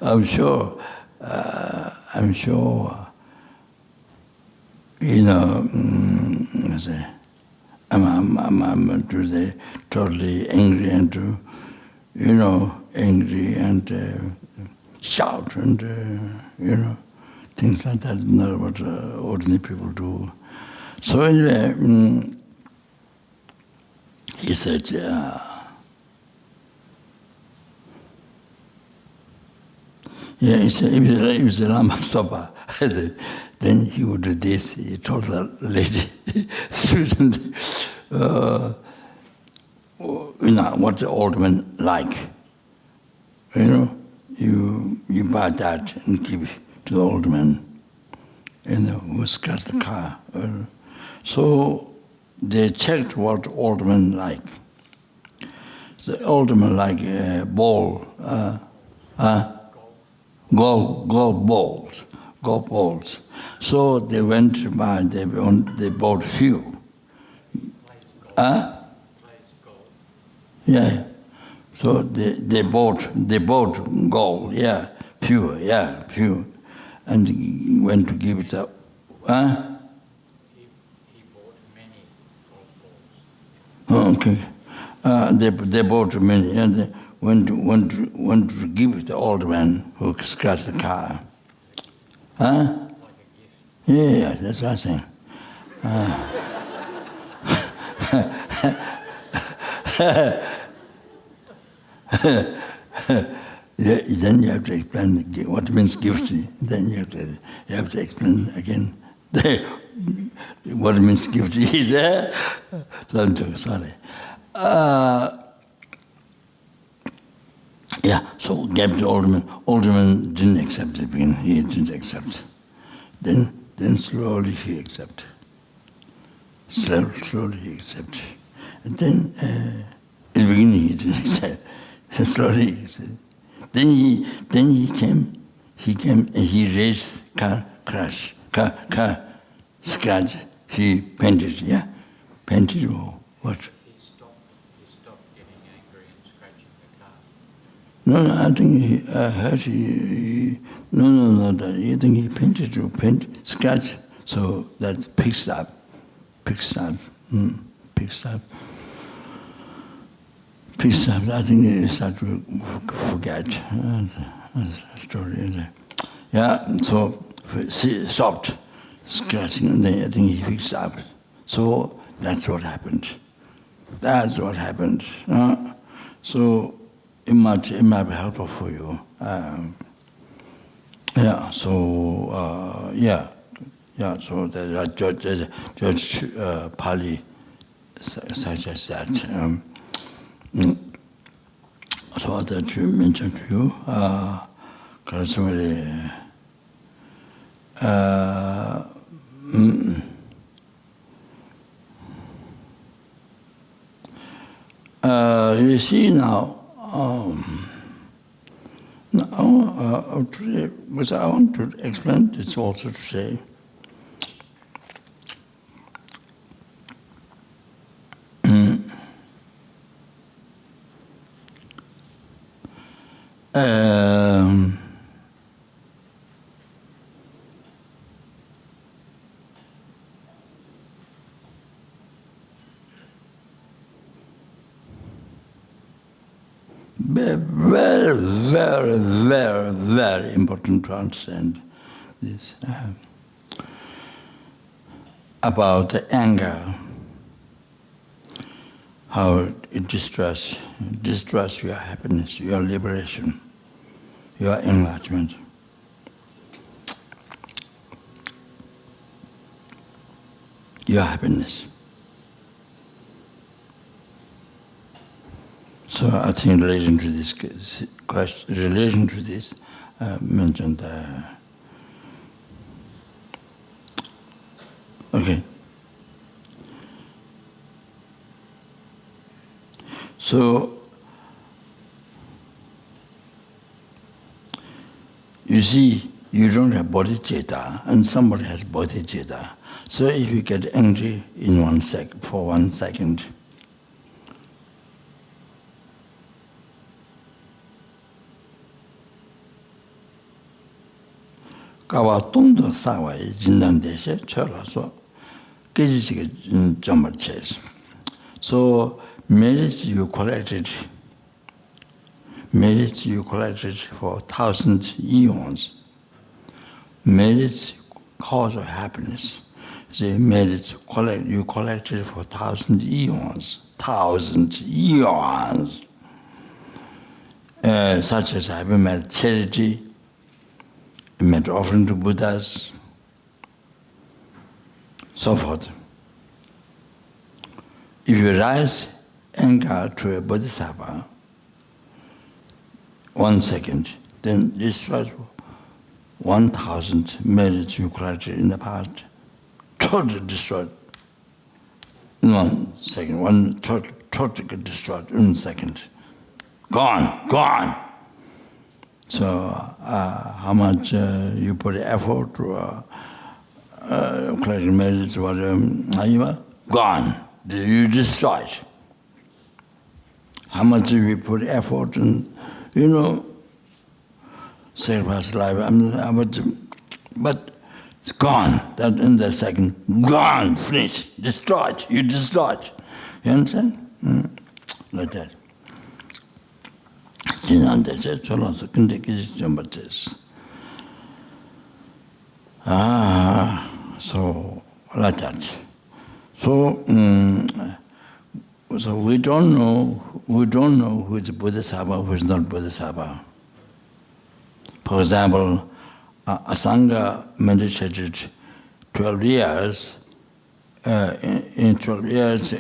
I'm sure, I'm totally angry and shout and things like that. Not what ordinary people do. So anyway, he said, he said, if it was the Lama Zopa, then he would do this. He told the lady, student, what the old men like. You buy that and give it to the old man, who scratched the car. So they checked what old men like. The old men like ball, golf balls. So they went to buy. They bought few. Yeah. So they bought gold. Yeah, few. And went to give it up. He bought many golf balls. Okay. They bought many, and they went to give it to the old man who scratched the car. Like a gift. Yeah, that's what I'm saying. Yeah, then you have to explain what means guilty. Then you have to explain again what means guilty is. Sorry. Yeah, so gave the alderman. Alderman didn't accept it. He didn't accept. Then slowly he accepted. Slowly he accepted. And then in the beginning he didn't accept. Then slowly he accepted. Then he came and he raised car scratch. He painted, yeah? Painted or what? He stopped getting angry and scratching the car. No, I think I heard no, I think he painted to scratch, so that picks up. I think he started to forget the story. Yeah, so he stopped scratching, and then I think he fixed up. So that's what happened. So it might be helpful for you. So the Judge Pali suggests that. So that you mentioned to you, you see now, today, what I want to explain is also to say, very, very, very, very important to understand this about the anger, how it destroys your happiness, your liberation, your enlightenment. Your happiness. So I think relation to this question, mentioned. Okay. So You see, you don't have bodhichitta, and somebody has bodhichitta. So if you get angry in for 1 second, 가와 동도 사와의 진단대세 철라서 깨지게 점을 채서. So merits you collected for 1,000 eons. Merits cause of happiness. The merits you collected for 1,000 eons. 1,000 eons. Such as having made charity, made offering to Buddhas, so forth. If you rise anger to a bodhisattva, 1 second, then destroys 1,000 merits you collected in the past. Totally destroyed in 1 second. Totally destroyed in 1 second. Gone. So how much you put effort to collecting merits, whatever, gone. You destroy it. How much you put effort and, sacrifice life, but it's gone. That in the second, gone, finished, destroyed. You destroyed. You understand? Like that. So like that. So we don't know who is Bodhisattva, who is not Bodhisattva. For example, Asanga meditated 12 years. In 12 years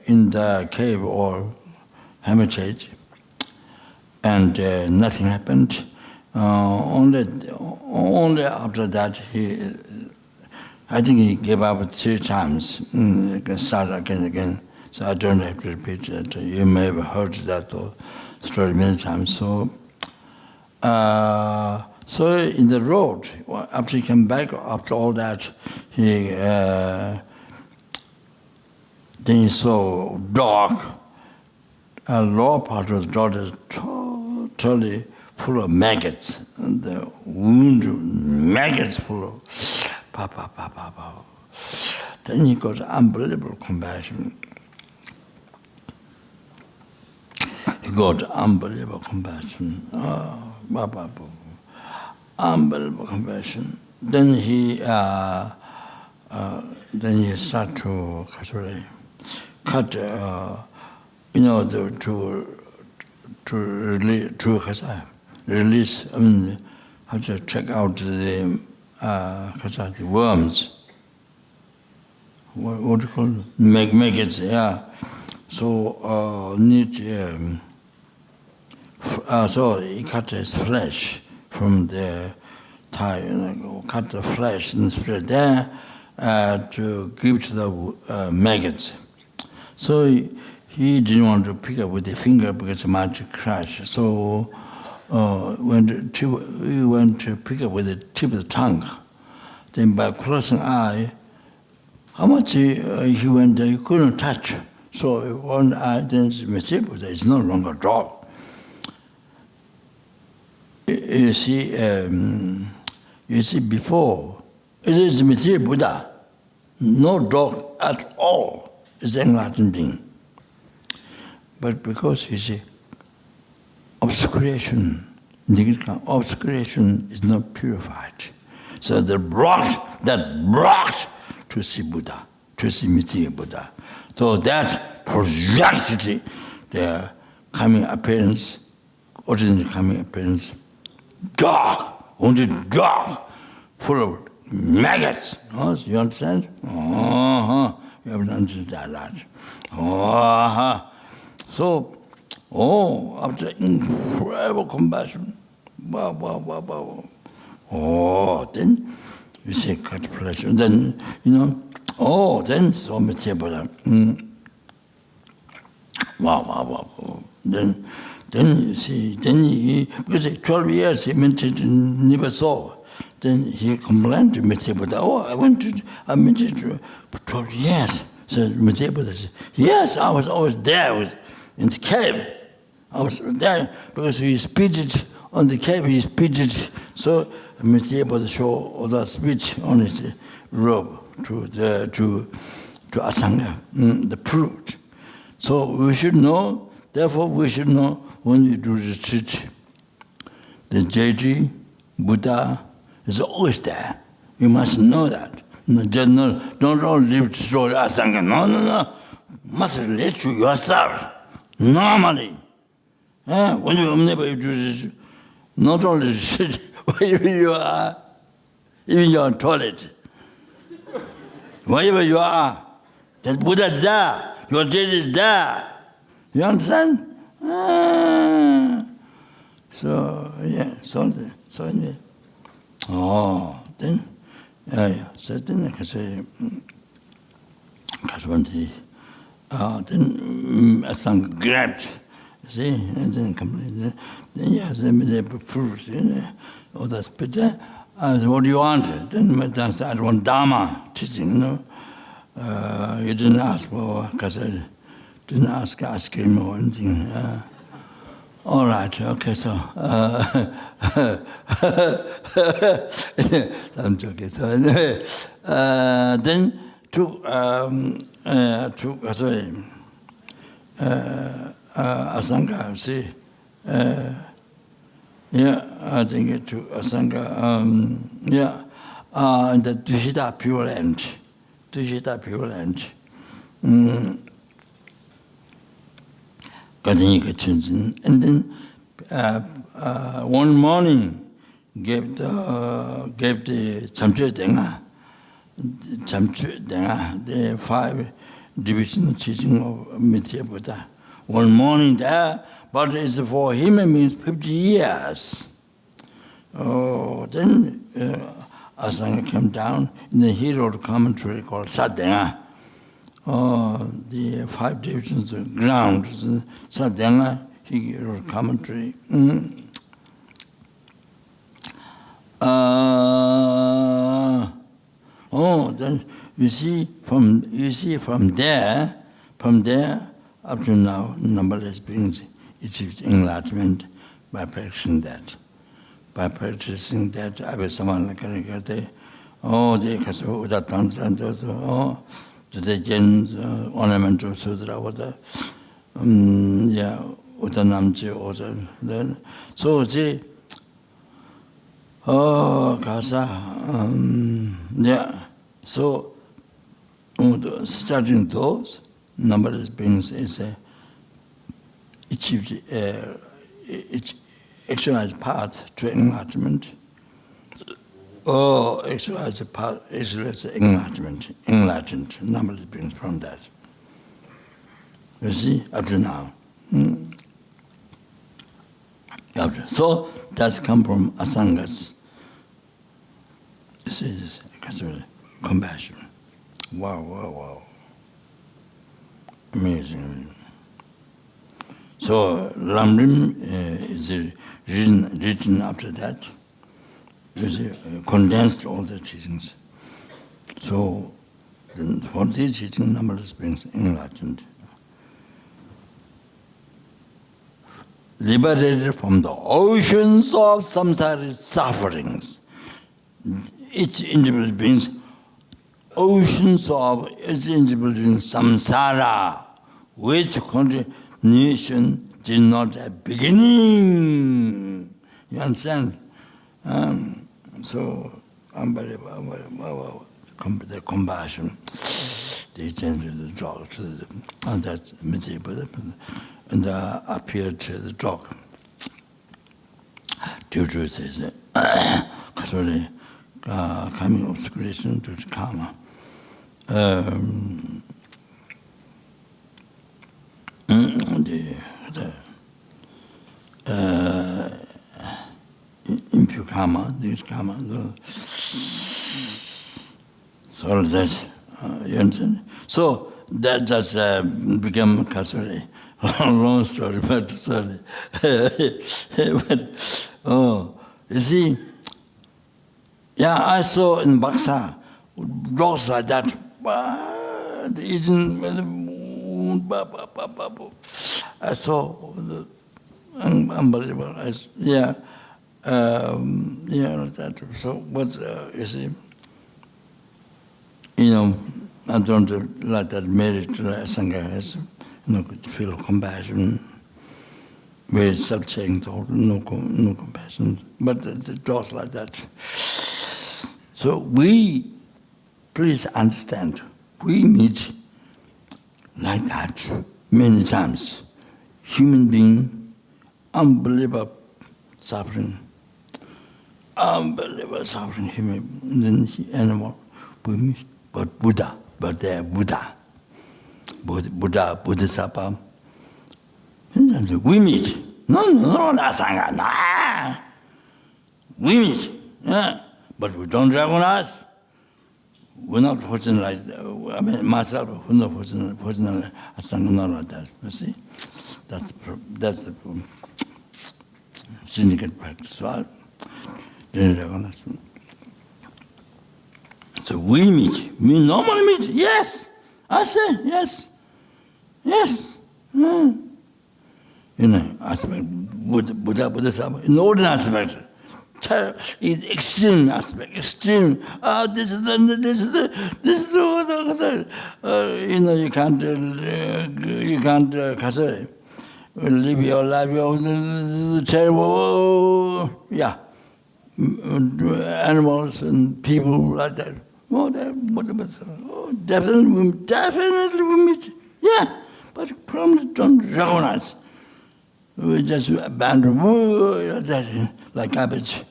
in the cave or hermitage, and nothing happened. Only after that I think he gave up 3 times. He can start again. So I don't have to repeat that. You may have heard that story many times. So in the road, after he came back, after all that, then he saw dark. A lower part of the door is totally full of maggots. And the wound, maggots full of Then he got unbelievable compassion. Unbelievable compassion. Then he started to cut, release. How to check out the worms. What do you call it? Maggots, yeah. So so he cut his flesh from the thigh, cut the flesh and spread there to give to the maggots. So he didn't want to pick up with the finger because it might crash. So he went to pick up with the tip of the tongue. Then by closing eye, how much he went there, he couldn't touch. So one eye, then it's no longer dog. You see, before, it is Mr. Buddha. No dog at all is enlightened being. But because you see, obscuration is not purified. So that blocks to see Buddha, to see Mr. Buddha. So that's projected the coming appearance, ordinary coming appearance, dark, only dark, full of maggots. You understand? You have to understand that. So, after incredible compassion, then you see cut flesh, and then then so much Buddha. Then Then you see, because 12 years he meditated and never saw. Then he complained to Amitabha Buddha, I meditated for 12 years. So Amitabha Buddha said, yes, I was always there in the cave. I was there because he spitted on the cave, he spitted. So Amitabha Buddha showed all that spit on his robe to Asanga, the fruit. So we should know, therefore we should know when you do retreat, the deity, Buddha, is always there. You must know that. Don't all live to story Asanga. No. Must relate to yourself. Normally. Whenever you do this, not only sit, wherever you are, even your toilet. Wherever you are, that Buddha is there, your deity is there. You understand? So anyway. Then, so then I can say, then Asanga grabbed, see, and then completely, then they fruits, all that spit. I said, what do you want? Then I said, I want Dharma teaching, You didn't ask for, because I didn't ask ice cream or anything. All right, okay, so I'm joking. So anyway, then took Asanga, see, I think it took Asanga, in the Bodhichitta Pure Land. And then one morning gave the the 5 divisional teaching of Amitabha Buddha. One morning there, but it's for him it means 50 years. Then Asanga came down in the hero commentary called Sadhana. The 5 divisions of ground, Sadhana, he wrote commentary. Then you see from there up to now, numberless beings achieved enlightenment by practicing that. I was someone like they the Jain's ornamental sutra, Utanamchi, then so see, so starting those numberless beings is achieved actualized path to enlightenment. Actualized enlightened, numberless beings from that. You see, up to now. So that's come from Asanga's. This is compassion. Wow. Amazing. So Lamrim is written after that. You see, condensed all the teachings. So for these teachings, numberless beings enlightened. Liberated from the oceans of samsara sufferings. Each individual beings, oceans of each individual beings, samsara, which continuation did not have beginning. You understand? So unbelievable, the compassion. They tended the dog to the, and that's Amitabha, and appeared to the dog. Due to this, coming obscuration to the karma. Impure karma, this karma. So that's, you understand? So that became culturally Long story, but sorry. But, you see, yeah, I saw in Baksa dogs like that. I saw unbelievable. Yeah, that. So, but you see, I don't like that married Sangha has feel compassion, very subjecting thought, no compassion. But the dogs like that. So please understand, we meet like that many times. Human being, unbelievable suffering, human, then animal, we meet. But Buddha, they are Buddha. Bodhisattva. We meet. No, not Sangha. Nah. We meet. Yeah. But we don't recognize. We're not fortunate like that. I mean, myself, we're not fortunate Sangha, not like that. You see? That's the syndicate practice. So I didn't recognize. So we meet. We normally meet. Yes. I say yes. Yes. Aspect, Buddha, in ordinary aspect, extreme aspect, extreme. This is the. You can't live your life, terrible, yeah. Animals and people like that. Definitely we meet. Yeah, but probably don't recognize. We just abandon, like garbage.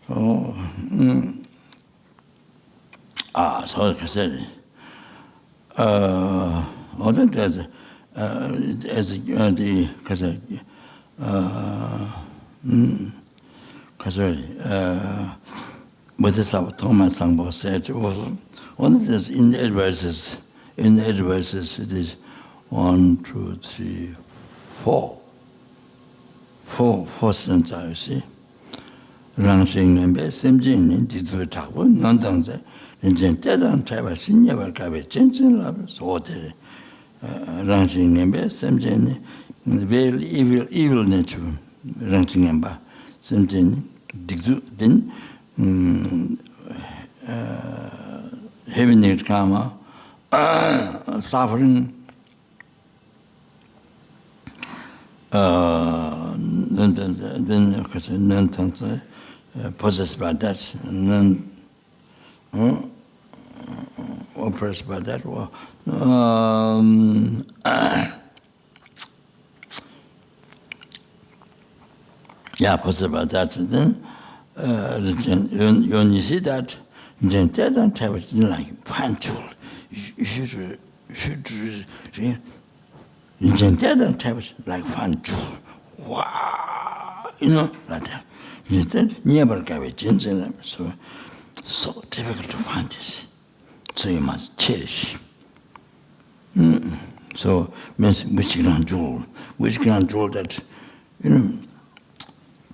So like I said, Bodhisattva Thomas Sangpo said, one of these in the verses, it is 1, 2, 3, 4. Four sentences, you see. Rangshing Nembe, Semjin, Didu Tabu, Nandangze, Rinjen Tedan, Taiba, Sinyabar Kabe, Chenchen Lab, so Rangshing Nembe, Semjin, very evil nature, Rangshing Nemba, Semjin, Didu, then heavenly karma, suffering, then possessed by that, and then oppressed by that. Possessed by that. Then when you see that, then they don't have it like punctual. You should then they don't have it like punctual. Wow, like that. Never gave it so difficult to find this. So you must cherish. So means which grand jewel that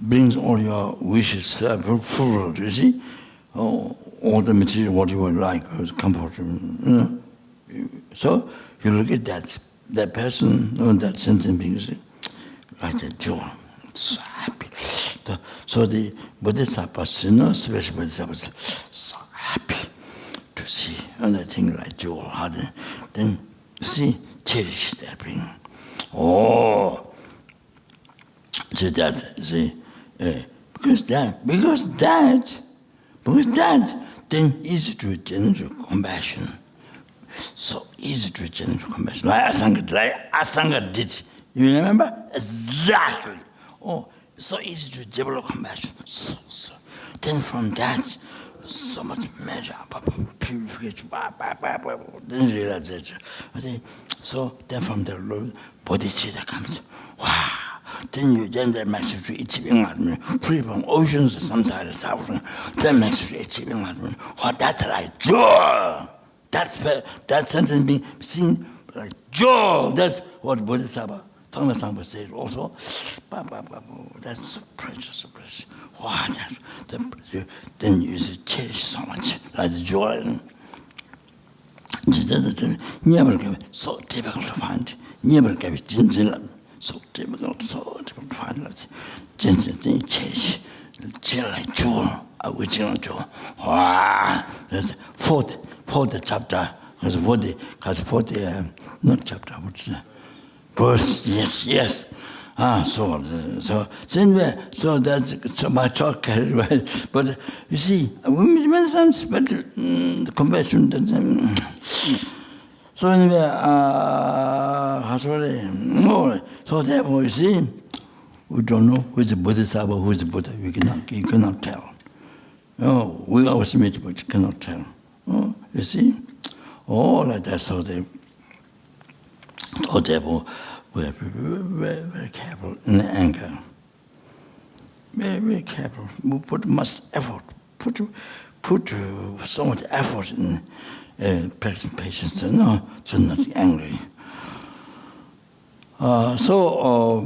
brings all your wishes fulfilled, you see? All the material, what you would like, comfortable. So you look at that person, that sentient being, like that jewel, so happy. So the Bodhisattvas, special Bodhisattvas, so happy to see anything like jewel. Then you see, cherish that being. So that, see, because that, then easy to generate compassion. So easy to generate compassion. Like Asanga did. You remember? Exactly. So easy to develop compassion. So. Then from that, so much measure, purification, then realization. So then from the Lord, bodhichitta comes. Wow. Then that makes you achieve enlightenment, free from oceans of samsara suffering. Then makes you achieve enlightenment. That's like joy. That sentence being seen like joy. That's what Bodhisattva, Thomas Sangpa said also. That's so precious, so precious. Wow, then you cherish so much, like the joy. Never give it so difficult to find. Never give it so difficult to find. Then cherish. Like joy, original joy. Wow, that's fourth chapter. Not chapter, but verse. Yes. So that's so my talk carried away. But you see, many times, but the compassion doesn't. So anyway, so therefore, you see, we don't know who is the Bodhisattva, who is the Buddha. You cannot tell. We always meet, but you cannot tell. You see, all like that. So therefore, we have to be very, very careful in the anger. Very, very careful. We put much effort. Put so much effort in practicing patience to not be angry. So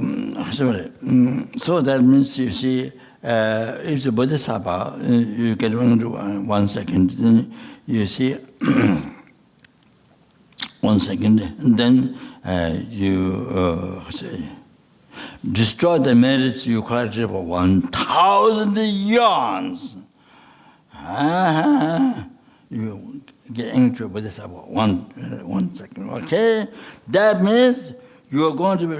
that means, you see, if the Bodhisattva, you get 1 second, then you see 1 second, and then you destroy the merits you collected for 1,000 years. You get angry with Bodhisattva 1 second, okay? That means you are going to be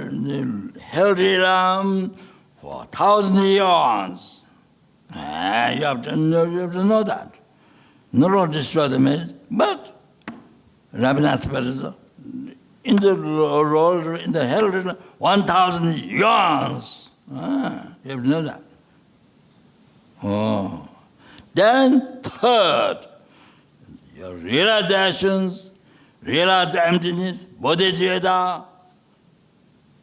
held around for 1,000 years. You have to know that. Not only destroy the merit, but Rabinatha in the role, in the hell, 1,000 years. You have to know that. Then third, your realizations, realize the emptiness, bodhichitta.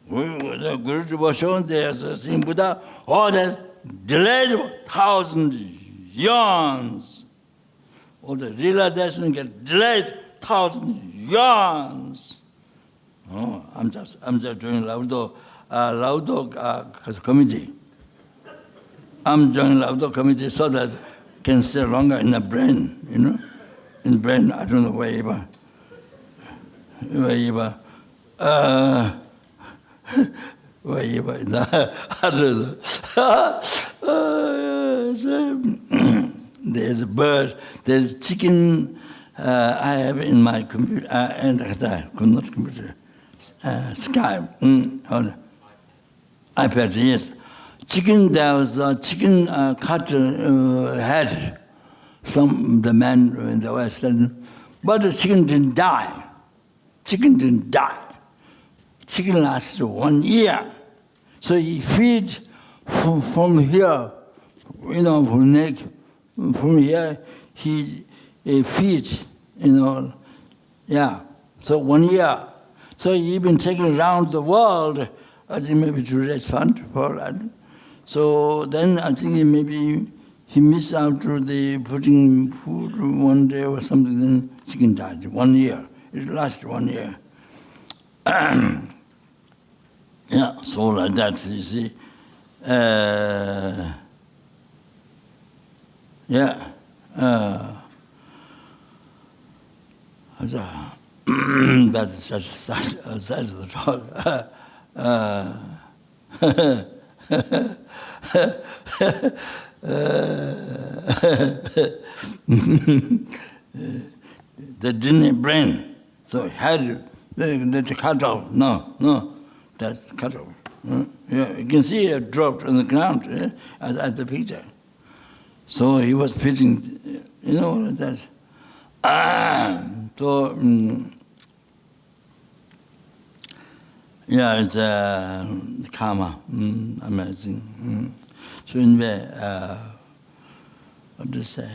The Guru was shown there's a same Buddha, all that delayed 1,000 years. All the realization get delayed 1,000 years. I'm just joining Laudo committee. I'm joining Laudo committee so that can stay longer in the brain, you know. In the brain, I don't know wherever. There's a bird, there's chicken. I have in my computer, and not computer, Skype, iPad, yes. Chicken, there was a chicken cut head. The man in the West said, but the chicken didn't die. Chicken lasts 1 year. So he feeds from here, you know, from neck, from here, he feeds, you know, yeah. So 1 year. So he's been taken around the world, I think maybe to raise fund for that. So then I think maybe he missed out to the putting food one day or something, then chicken died. 1 year. It lasted 1 year. Yeah, so like that, you see. That's such a side of the talk. They didn't brain, so had that's cut off. No, that's cut off. Yeah, you can see it dropped on the ground at the picture. So he was pitching, you know, like that. So yeah, it's karma, amazing. So anyway, what to say?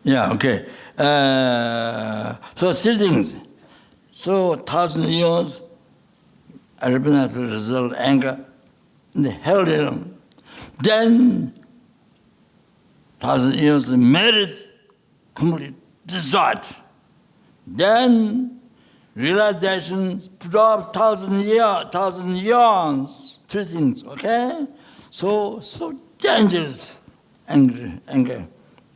Yeah, okay. So three things. So 1,000 years, Arabina result anger, and they held it on. Then 1,000 years of merit, complete desert. Then realization, 12,000 years, three things, okay? So dangerous, anger.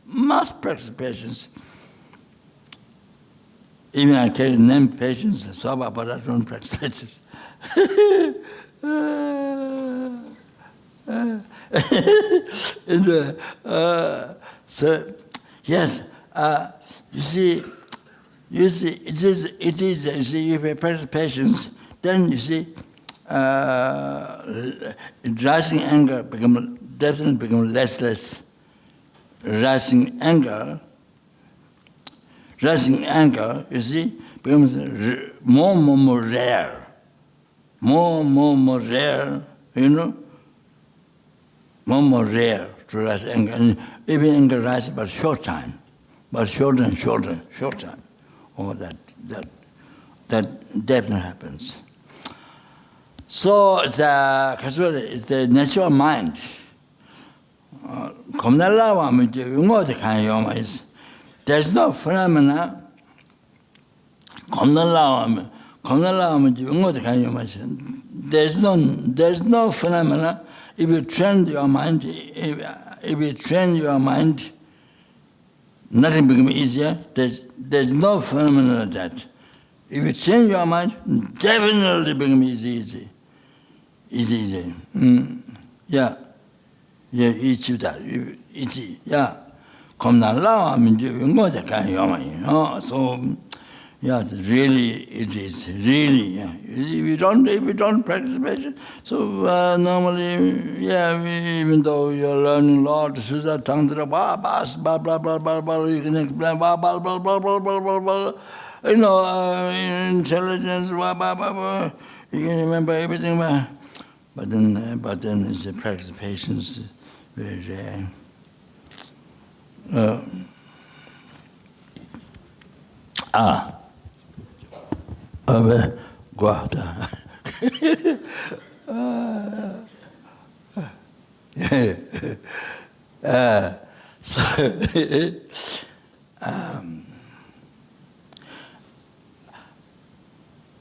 Must practice patience. Even I carry the name patience, Zopa, but I don't practice patience. So, yes, you see, it is. You see, if you practice patience, then you see, rising anger definitely become less. Rising anger, you see, becomes more rare. More rare, you know. More rare to rise anger. And even anger rises but short time. But shorter and short time. Oh, that definitely happens. So it's the natural mind. There's no phenomena. There's no phenomena. If you train your mind, nothing becomes easier. There's no phenomenon like that. If you train your mind, definitely becomes easy. Yeah, each easy. Yeah, come now, Lama, so. Yes, really, it is really. Yeah. If we don't practice patience, so normally, yeah, even though you're learning Lord Sutra, Tantra, blah blah blah blah blah blah, you can explain blah blah blah blah blah blah blah blah, you know, intelligence, blah blah blah blah. You can remember everything, but then it's a practice of patience, very rare. Guarda. So,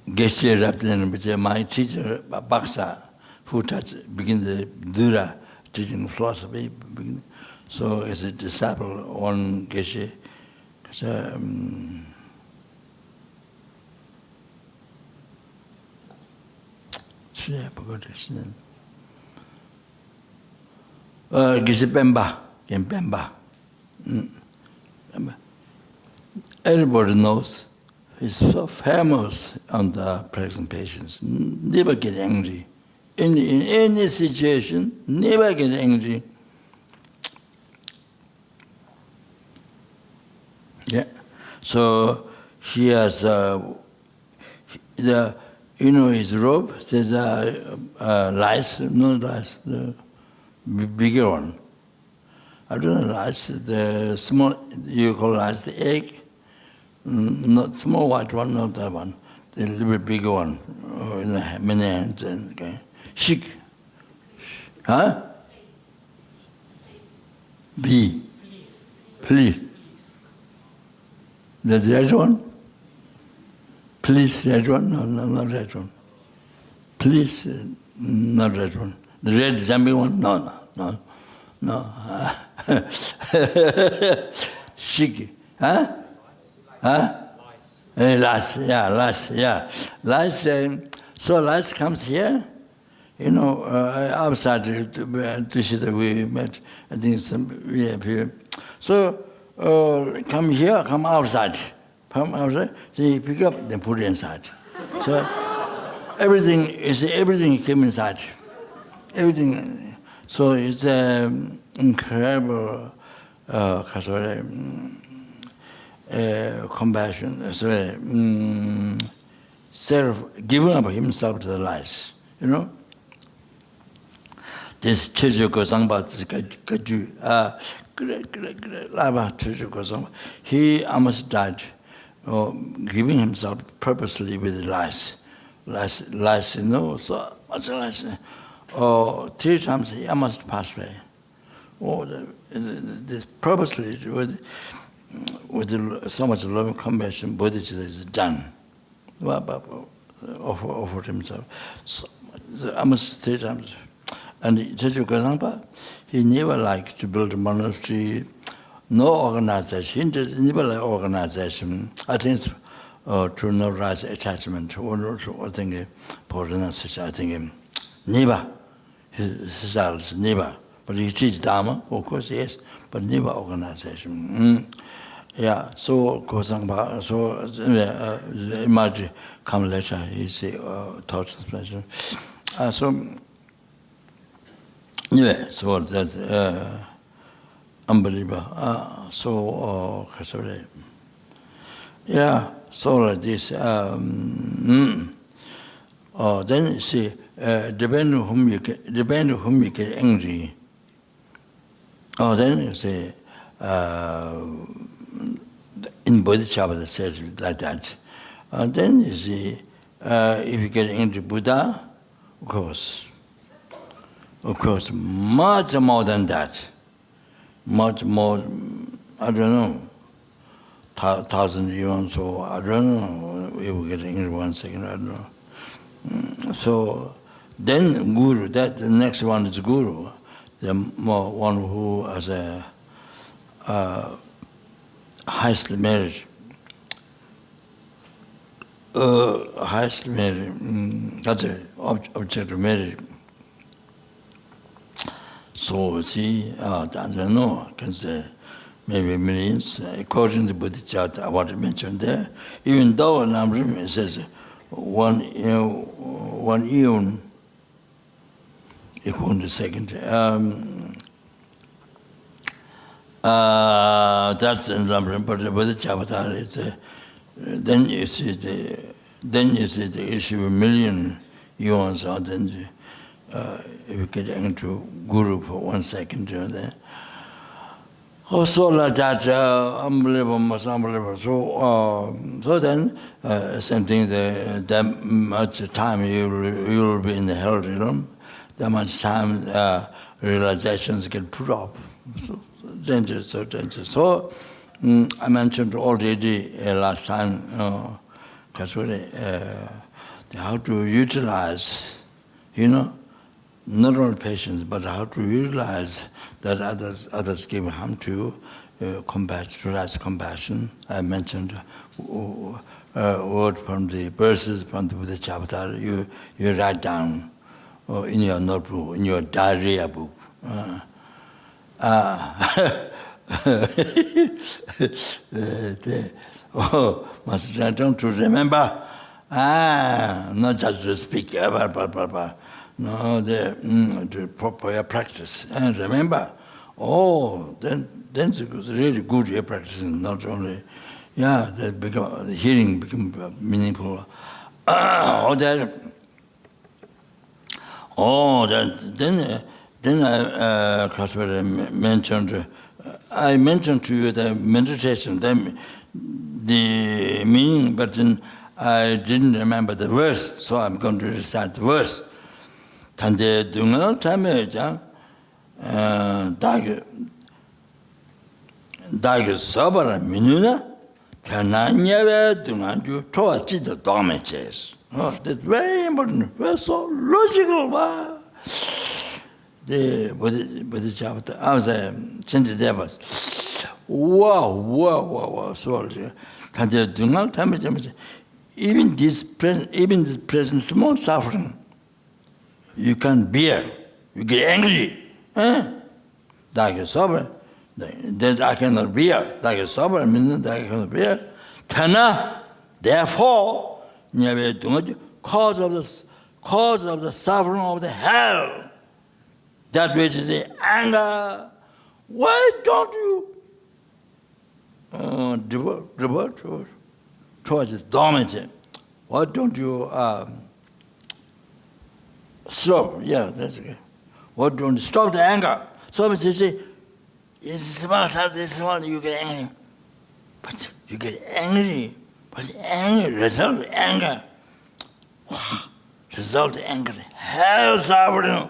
Geshe Raptan, my teacher, Baksa, who began the Dura teaching philosophy. So, as a disciple on Geshe, I forgot his name. Pemba. Everybody knows. He's so famous on the present patience. Never get angry. In any situation, never get angry. Yeah. So he has his robe says lice, no lice, the bigger one. I don't know lice, the small, you call lice the egg, not small white one, not that one, the little bit bigger one, in the many hands. Okay. Chic. Huh? B. Please. That's the red one? Please, red one? No, not red one. Please, not red one. The red jumping one? No. Chic. Huh? Lice, yeah. Lice, so lice comes here, outside the we met, I think we have here. So, come here, come outside. They pick up, then put it inside. So everything came inside. Everything. So it's incredible compassion. So giving up himself to the lies. This Cherishing Lama Cherishing, he almost died. Giving himself purposely with lies, so much lies. 3 times he almost passed away. This purposely with so much love and compassion, bodhichitta is done. offered himself. So, almost 3 times. And Jeju Gazangpa, he never liked to build a monastery, no organization. He never like organization. I think to no rise attachment or I think for renunciation. I think never. His house never. But he teaches Dharma, of course, yes, but never organization. Yeah, so Gozangpa, so it might come later, he say, thought suspension. So, anyway, so that's unbelievable. So, yeah, so like this. Then you see, depending on whom you get angry. Then you say, in bodhichitta they said like that. Then you see, if you get angry Buddha, of course, much more than that. Much more, I don't know, 1,000 years, so I don't know if we get angry 1 second, I don't know. So then Guru, that the next one is Guru, the one who has a highest merit. Highest merit, that's an object of merit. So see, I don't know, I can say maybe millions, according to bodhichitta, what I mentioned there, even though Namrim says one eon equal to second. That's in Namrim, but the bodhichitta is then you see the issue of 1,000,000 eons, or then if you get into Guru for 1 second, then also like that, unbelievable, most unbelievable. So then, same thing. That much time you will be in the hell realm. That much time realizations get put up. So dangerous, so dangerous. So I mentioned already last time, how to utilize, not only patience, but how to utilize that others give harm to realize compassion. I mentioned word from the verses from the Buddha chapter. You write down in your notebook, in your diarrhea book. Master, don't to remember. Not just to speak. No, the proper practice. And remember, then it's really good you're practicing, not only, the hearing become meaningful. Then I mentioned to you the meditation, the meaning, but then I didn't remember the verse, so I'm going to recite the verse. Tande dunga tame jang dagi sabara minuna kananyawe dunga ju toa chida dogme ches. That's very important. Very so logical. The bodhichitta, I was a change devil. Wow. So tande dunga tame jang, even this present small suffering, you can't bear. You get angry. Dagi sober. That I cannot bear. Dagi sober means that I cannot bear. Tana, therefore, cause of the suffering of the hell, that which is the anger. Why don't you revert towards the dominant? Why don't you stop? Yeah, that's okay. What don't stop the anger? So you say, this small, you get angry. But you get angry. But anger, result anger. Result anger. Hell suffering.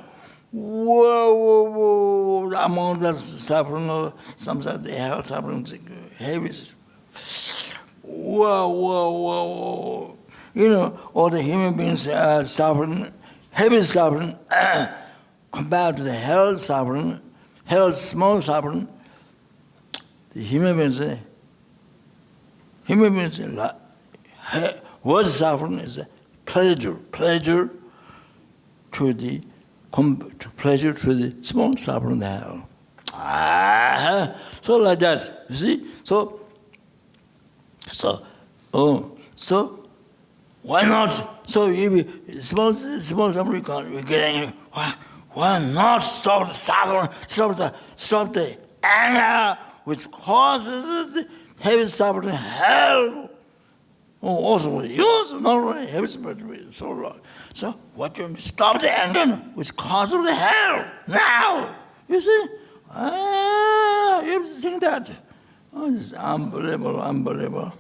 Whoa. Among the suffering, sometimes the hell suffering heavy. Whoa. all the human beings are suffering, heavy suffering, compared to the hell suffering, hell small suffering. The human beings, world suffering is a pleasure to the small suffering, the hell. So like that, you see. So why not? So if small suffering, we get angry. Why not stop the suffering? Stop the anger which causes the heavy suffering, hell. Also use not only heavy suffering, so long. So what do you mean? Stop the anger which causes the hell now. You see? You have to think that. Oh, this is unbelievable.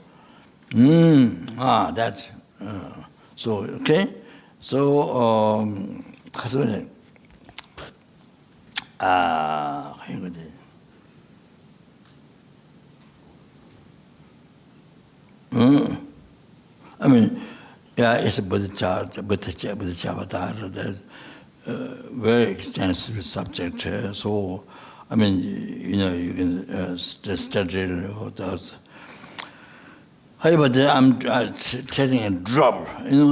That. So, okay? So, I mean, yeah, it's a bodhichitta, there's very extensive subject. So, I mean, you can study those. But I'm taking a drop,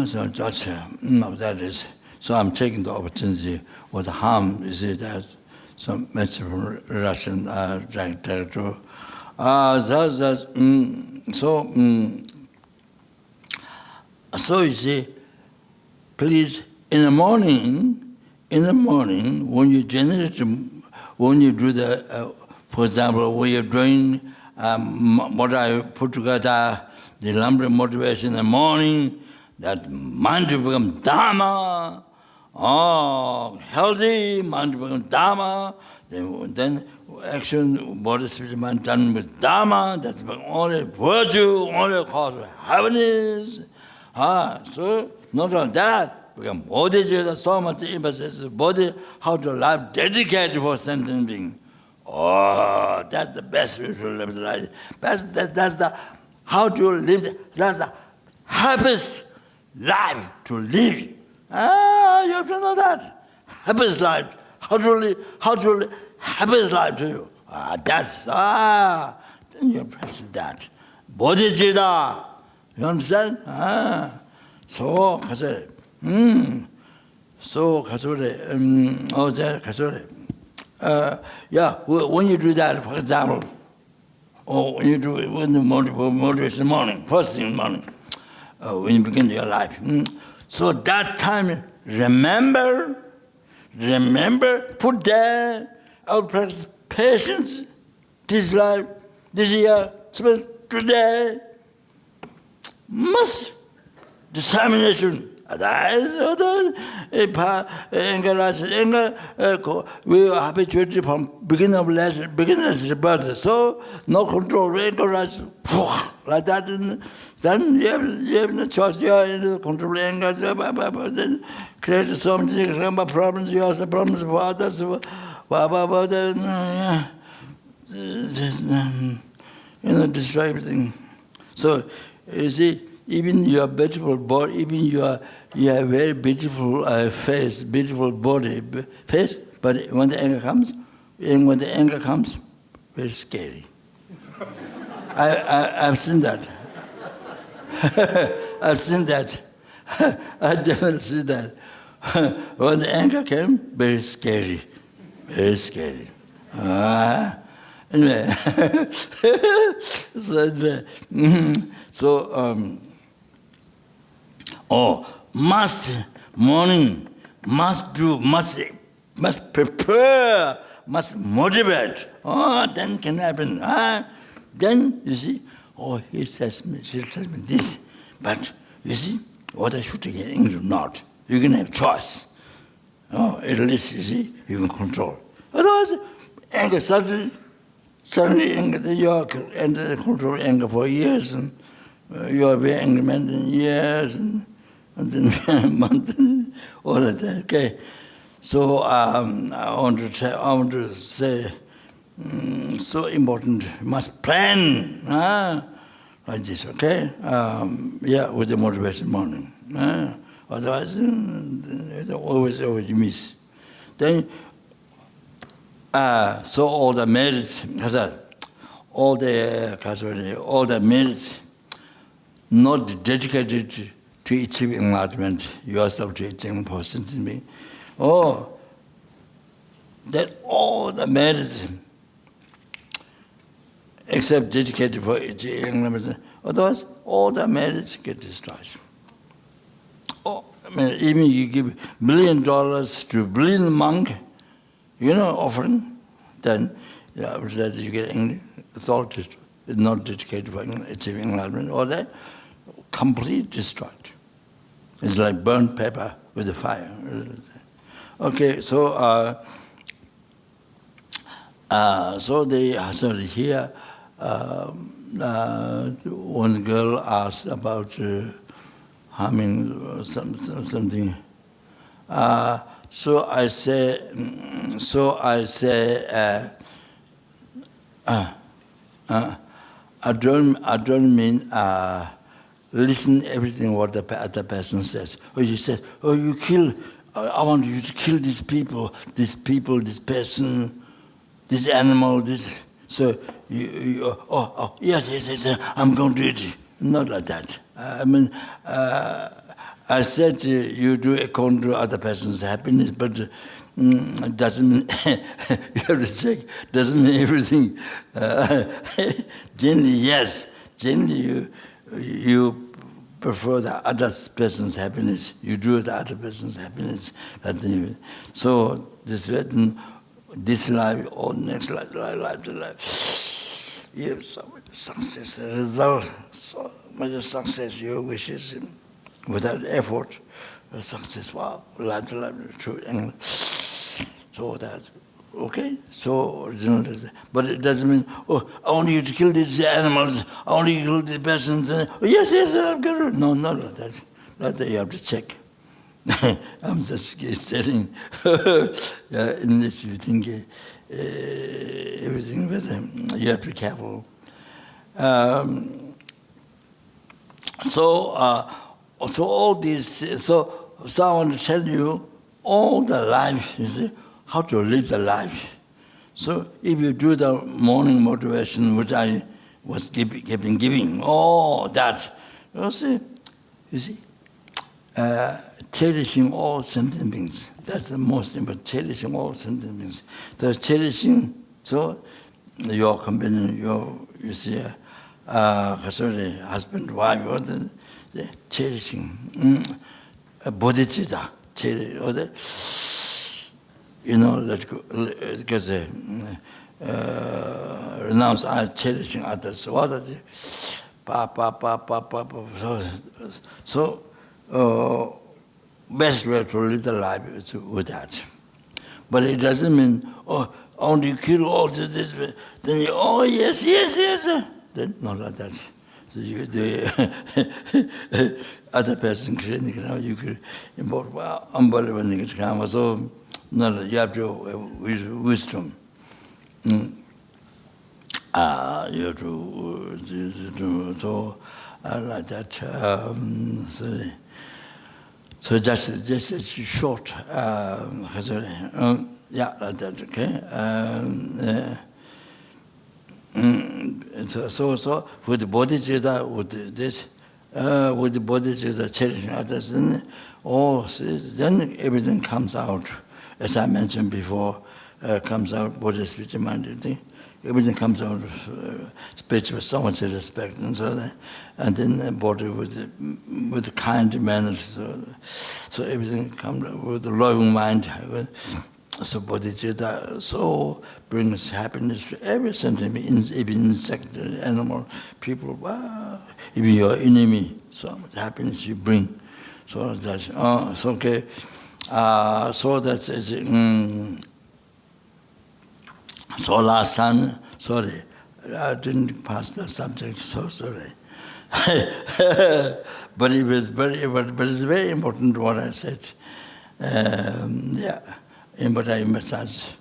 so just that is. So I'm taking the opportunity. What harm is it that some message from Russian director? So you see, please, in the morning, when you do the, for example, when you're doing what I put together, the lumbar motivation in the morning, that mind will become Dharma, healthy, mind will become Dharma, then action, body, spirit, mind done with Dharma, that's only virtue, only cause of happiness. So not only that, become bodhichitta, so much emphasis, body, how to live dedicated for sentient being. Oh, that's the best way to live the life. That's the how to live. That's the happiest life to live. You have to know that happiest life. How to live happiest life to you. Then you practice that. Bodhichitta. You understand? So 가서 So when you do that, for example, or when you do it when the motivation in the morning, first thing in the morning, when you begin your life. So that time, remember, put there, I'll practice patience, this life, this year, today, must determination. We are habituated from beginners to birth. So no control, encourage like that. Then you have no choice. You are in the control anger. Then create some problems. You have problems for others. Destroy everything. So you see. Even your beautiful body, even your very beautiful face, beautiful body, face, but when the anger comes, very scary. I've seen that. I've seen that. I definitely see that. When the anger came, very scary. Anyway, must prepare, must motivate. Then can happen. Then you see, he tells me this. But you see, what I should take in English or not. You can have choice. At least you see, you can control. Otherwise, anger suddenly anger, you are under control anger for years, and you are very angry man in years, and then months, all of that. Okay, so I want to say, so important. You must plan. like this, okay? Yeah, with the motivation morning. Otherwise, always you miss. Then, so all the merits, all the merits not dedicated to achieving enlightenment, yourself to achieving positivity. Oh, that all the merits except dedicated for achieving enlightenment. Otherwise, all the merits get destroyed. Oh, I mean, even you give $1 billion to a brilliant monk, offering, then after that you get angry. It's all destroyed. It's not dedicated for achieving enlightenment. All that, completely destroyed. It's like burnt paper with the fire. Okay, so here, one girl asked about harming something. So I say, I don't mean listen everything what the other person says. Or you say, oh, you kill. I want you to kill these people, this person, this animal, this. So yes, I'm going to do it. Not like that. I mean, I said you do according to other person's happiness, but it doesn't mean you have to check. Doesn't mean everything. Generally, yes. Generally, you prefer the other person's happiness. You do the other person's happiness. So this life or next life, you have so much success, result, so much success, your wishes, without effort, success, wow, life to life, true. So that, okay? So, but it doesn't mean, oh, I want you to kill these animals, I want you to kill these persons. Yes, I'm going to. No, not like that. Like that you have to check. I'm just telling, unless you think everything with them, you have to be careful. So all these, so I want to tell you all the life, you see, how to live the life. So if you do the morning motivation, which I was giving, all that, you see, cherishing all sentient beings. That's the most important, cherishing all sentient beings. The cherishing, so your companion, you see, husband, wife, or the cherishing, bodhichitta, let go, because renounce cherishing others. What are they? So best way to live the life is with that. But it doesn't mean, oh, only kill all this, then you, oh, yes. Then not like that. So the other person, you could import, well, unbelievable, so no, you have to have wisdom. You have to so like that. So just a short, yeah, like that. Okay. So with the bodhichitta, with the bodhichitta cherishing others, then everything comes out. As I mentioned before, comes out body, speech, and mind. Everything comes out of speech with so much respect, and so that, and then body with the kind manner. So everything comes out with the loving mind. So bodhicitta so brings happiness to every sentiment, even insect, animal, people. Wow, even your enemy, so much happiness you bring. So that's it's okay. So that's it. So last time, sorry, I didn't pass the subject. So sorry. But it's very important what I said. Yeah. But I emphasize.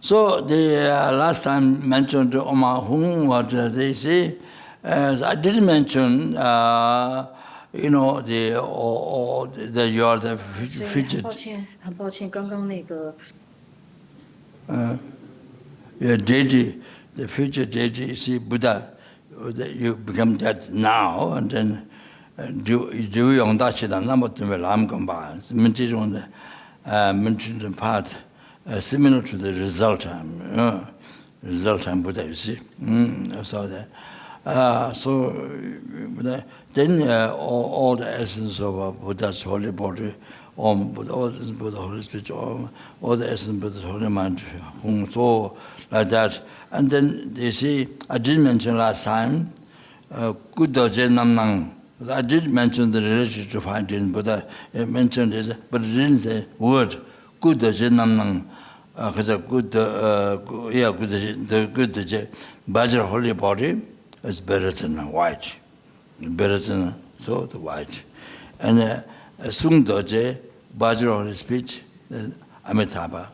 So the last time mentioned Oma Hung, what they say, as I did mention, you know, you are the 所以 future, 很抱歉，刚刚那个 your deity, the future deity, see Buddha, you become that now, and then do用大气的那么多南公吧，我们这种的mentioned part similar to the result Buddha, you see, so that. Then all the essence of Buddha's holy body, all the essence of Buddha's holy speech, all the essence of Buddha's holy mind, so like that. And then you see, I did mention last time, Kudoje Namnang. I did mention the relationship to finding Buddha. I mentioned this, but I didn't say word. Kudoje Namnang. Because the Vajra holy body is better than white. Better than so the white. And Sung Doje, Vajra holy speech, Amitabha,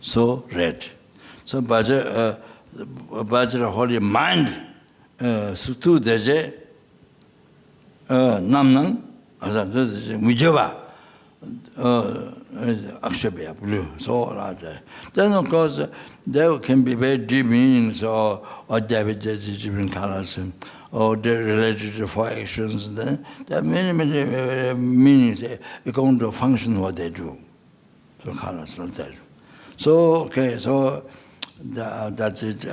so red. So Vajra holy mind, Sutu Deje, Namnang, Mijava, Akshabya, blue, so like that. Then of course there can be very deep meanings or different colors, or they're related to four actions. Then there are many meanings according to function what they do. So colors like that. So okay, so that's it.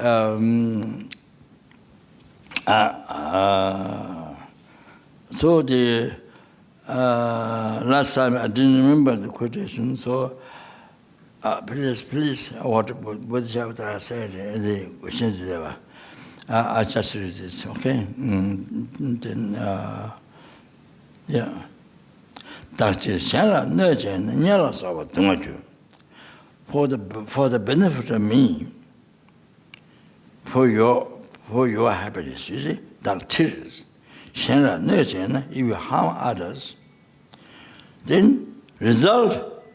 So the last time I didn't remember the quotation, so please, what bodhichitta said, the question I just read this, okay? Then, yeah. For the benefit of me, for your happiness, you see, if you harm others, then result,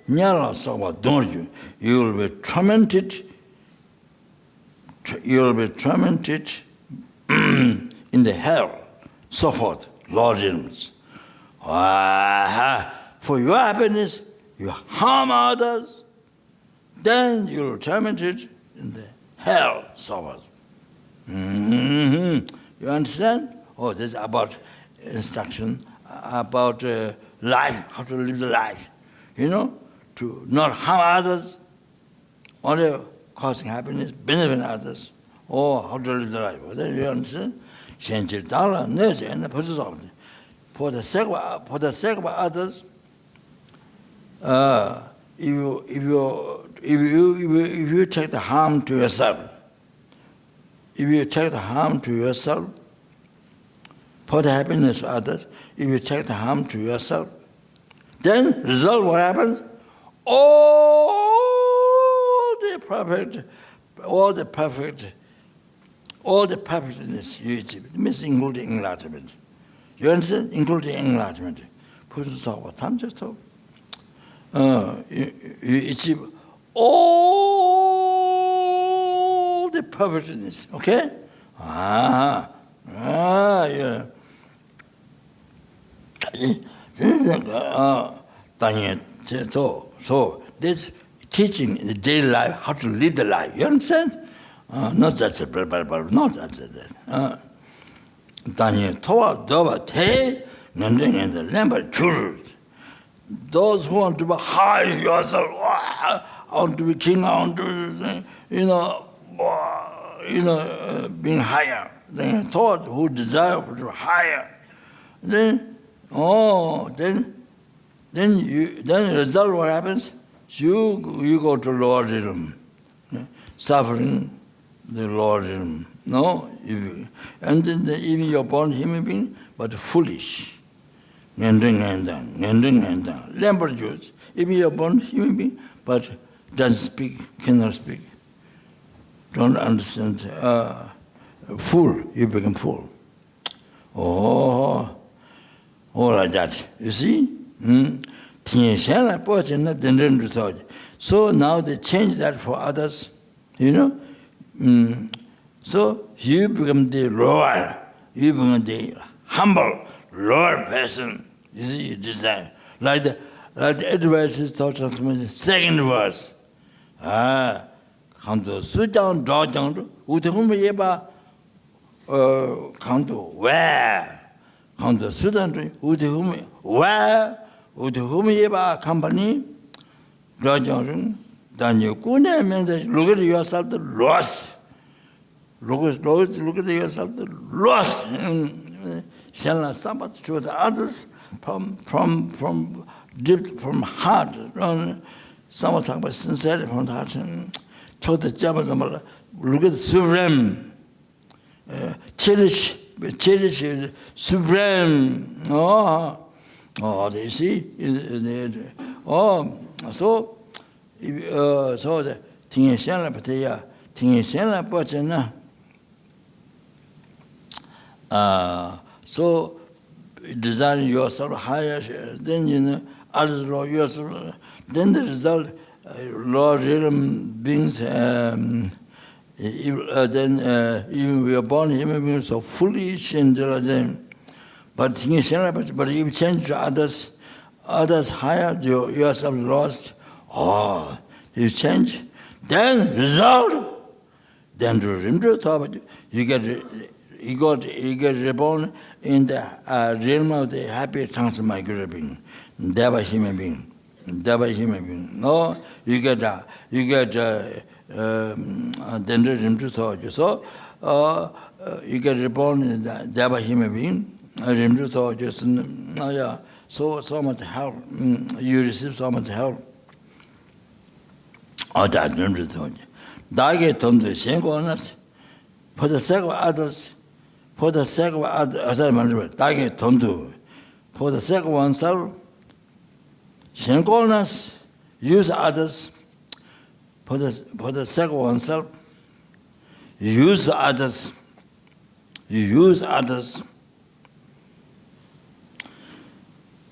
you will be tormented. You will be tormented in the hell, so forth, Lord Realms. For your happiness, you harm others, then you will be tormented in the hell, so forth. You understand? Oh, this is about instruction, about life, how to live the life. You know, to not harm others, only causing happiness, benefiting others. Oh, how to live the life. You understand? For the sake of others, if you take the harm to yourself, for the happiness of others, if you take the harm to yourself, then result what happens? All the perfectness you achieve. It means including enlightenment. You understand? Including enlightenment. You achieve all the perfectness. Okay? Yeah. So this teaching in the daily life how to live the life. You understand? Not that, not that. Those who want to be high yourself, I want to be king, I want to be, being higher. Then thought who desire to be higher. Then result what happens? You go to lower realm, suffering the lower realm. No, and then even you're born human being, but foolish. Lamber Jews, even you're born human being, but doesn't speak, cannot speak, don't understand. Fool, you become fool. Oh, like that. You see? So now they change that for others, So you become the lower you become the humble, lower person. You see, you desire. Like the advice is taught transformation, second verse. Kanto sudang dojang utahum yeba kanto where kanto sudang utahum where utahum yeba company dojang then you couldn't mean that look at yourself the loss. Look at yourself the loss. Shall not suffer to the others from deep from heart. Someone talk about sincerity from the heart. Look at the supreme. Cherish supreme. They see. So the thing is, so designing yourself higher, then others love yourself. Then the result, Lord realm beings. Then even we are born human beings so foolish and them. But if you change to others higher, yourself lost. You change, then result. Then to Rinpoche, you get reborn in the realm of the happy transmigratory being, Deva human being. No, you get then Rinpoche. So you get reborn in the Deva human being, Rinpoche. So much help. You receive so much help. That Rinpoche. Dage Tondu Shengonas, for the sake of others, Dage Tondu, for the sake of oneself, Shengonas, use others, for the sake of oneself, use others.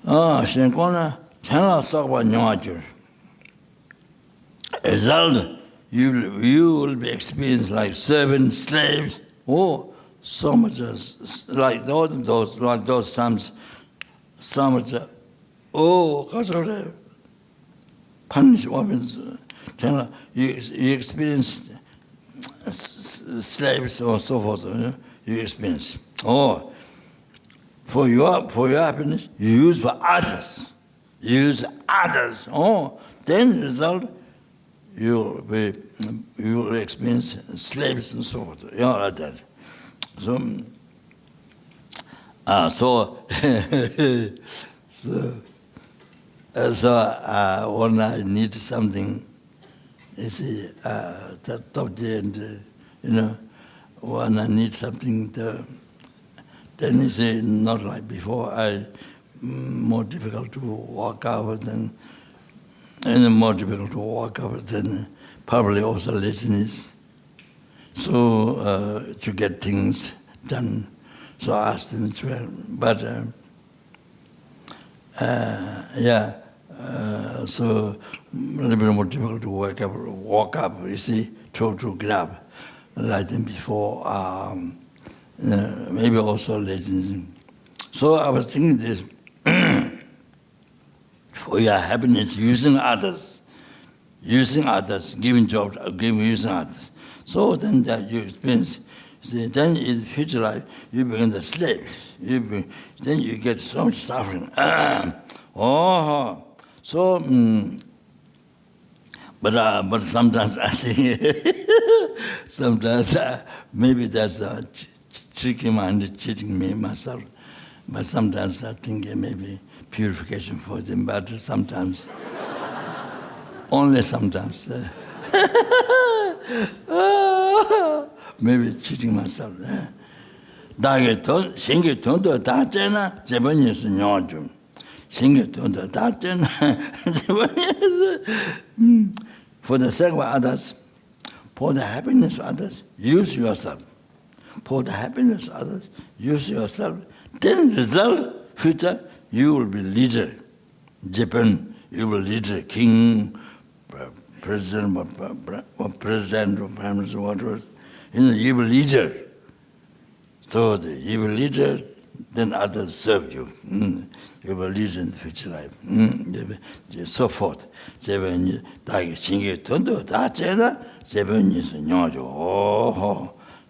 Shengona cannot talk about Nyawajur. Result, you will be experienced like servants, slaves. So much like those times. So much. Because of the punish weapons. You experience slaves or so forth. You experience. For your happiness, you use for others. Then the result. You will experience slaves and so forth. Like that. So when I need something, you see, that top there, and when I need something, then you see, not like before. More difficult to walk out than. And more difficult to walk up than probably also laziness. So to get things done. So I asked them as well. But so a little bit more difficult to walk up, you see, to get up like than before. Maybe also laziness. So I was thinking this. For your happiness, using others, using others. So then that you experience, see, then in the future life, you become the slave. Then you get so much suffering. But sometimes I think, maybe that's cheating me myself. But sometimes I think maybe purification for them, but sometimes, only sometimes. Maybe cheating myself. For the sake of others, for the happiness of others, use yourself. For the happiness of others, use yourself. Then result, future, you will be leader. Japan, you will leader, king, president, or prime minister, whatever. You will leader. So you will leader, then others serve you. You will lead in the future life. So forth. So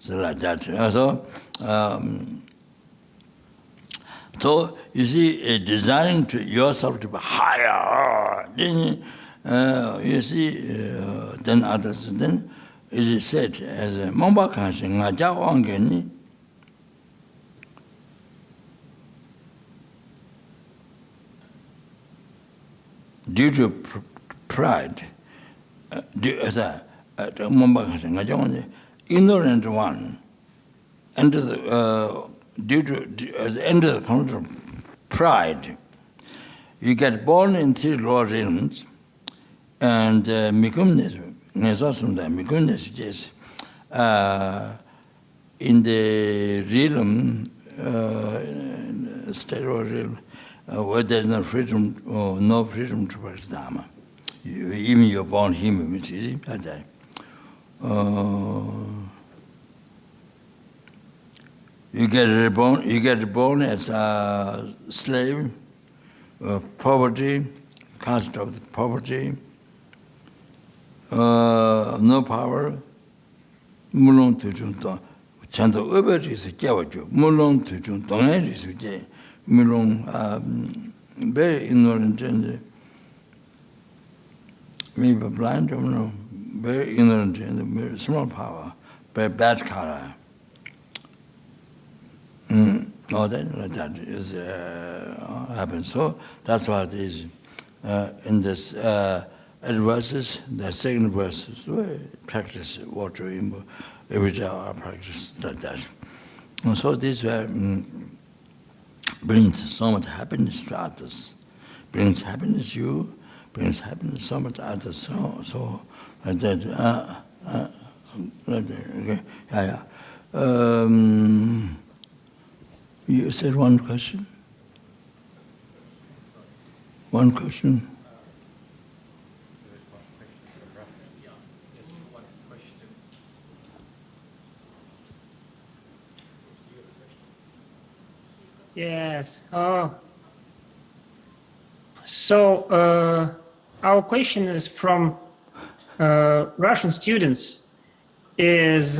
like that. So you see, desiring to yourself to be higher, then you see, then others. Then it is said as a Mamba Kanshi Ngaja Wangeni. Due to pride, ignorant one, under the due to under the count of pride, you get born in three lower realms, and mikumnes is in the realm, stereo realm. Where there's no freedom to practice Dharma. Even you're born human, which is like that. You get reborn as a slave, poverty, caste of poverty, no power. Mulong tu chung tong, chando uber is a jawaju. Mulong tu chung tong is a very ignorant and maybe blind, I don't know, very ignorant and very small power, very bad color. All that like that is happens. So that's what it is in this verses, the second verses, we practice water every day. I practice like that. And so this brings so much happiness to others. Brings happiness to you, brings happiness so much to others. So like that. Like that. Okay. Yeah. You said one question? One question? Yes. So our question is from Russian students. Is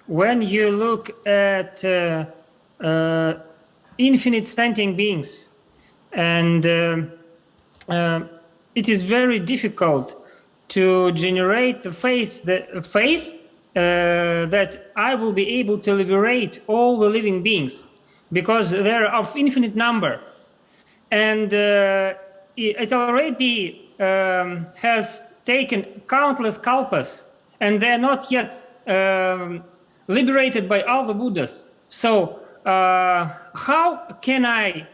when you look at infinite standing beings, and it is very difficult to generate the faith that I will be able to liberate all the living beings, because they're of infinite number, and it already has taken countless kalpas, and they're not yet liberated by all the Buddhas. So how can I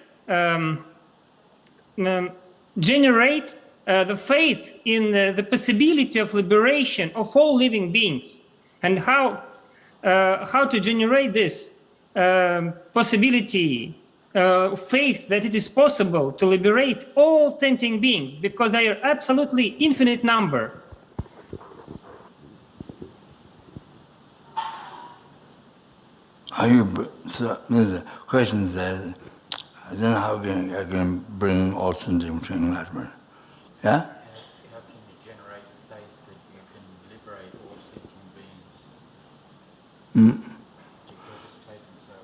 generate the faith in the possibility of liberation of all living beings, and how to generate this possibility, faith that it is possible to liberate all sentient beings, because they are absolutely infinite number. So the question is then how can I can bring all sentient to enlightenment? Yeah? How can you generate faith that you can liberate all sentient beings? Because it's taken so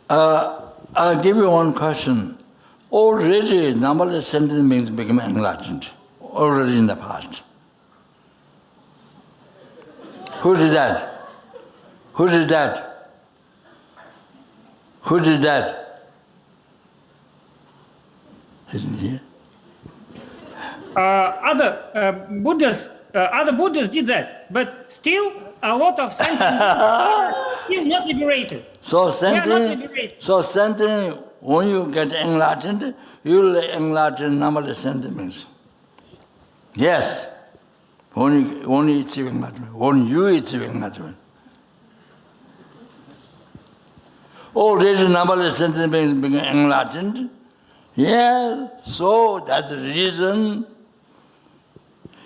long. I'll give you one question. Already numberless sentient beings become enlightened, already in the past. Who did that? Who did that? Who did that? Isn't he? Other Buddhas did that, but still a lot of sentient beings are still not liberated. So liberated. When you get enlightened, you will enlighten numberless sentient beings. Yes. When you achieve enlightenment. When you achieve enlightenment. Already numberless sentient beings become enlightened. Yeah, so that's the reason.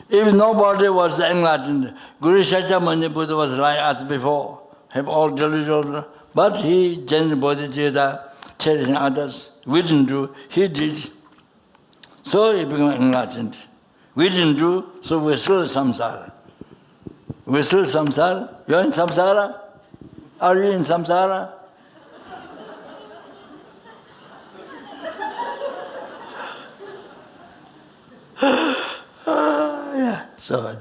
If nobody was enlightened, Guru Shakyamuni Buddha was like us before, have all delusional what he, General Bodhichitta, cherishing others, we didn't do, he did. So he became enlightened. We didn't do, so we're still samsara. We're still samsara. You're in samsara? Are you in samsara? Yeah. So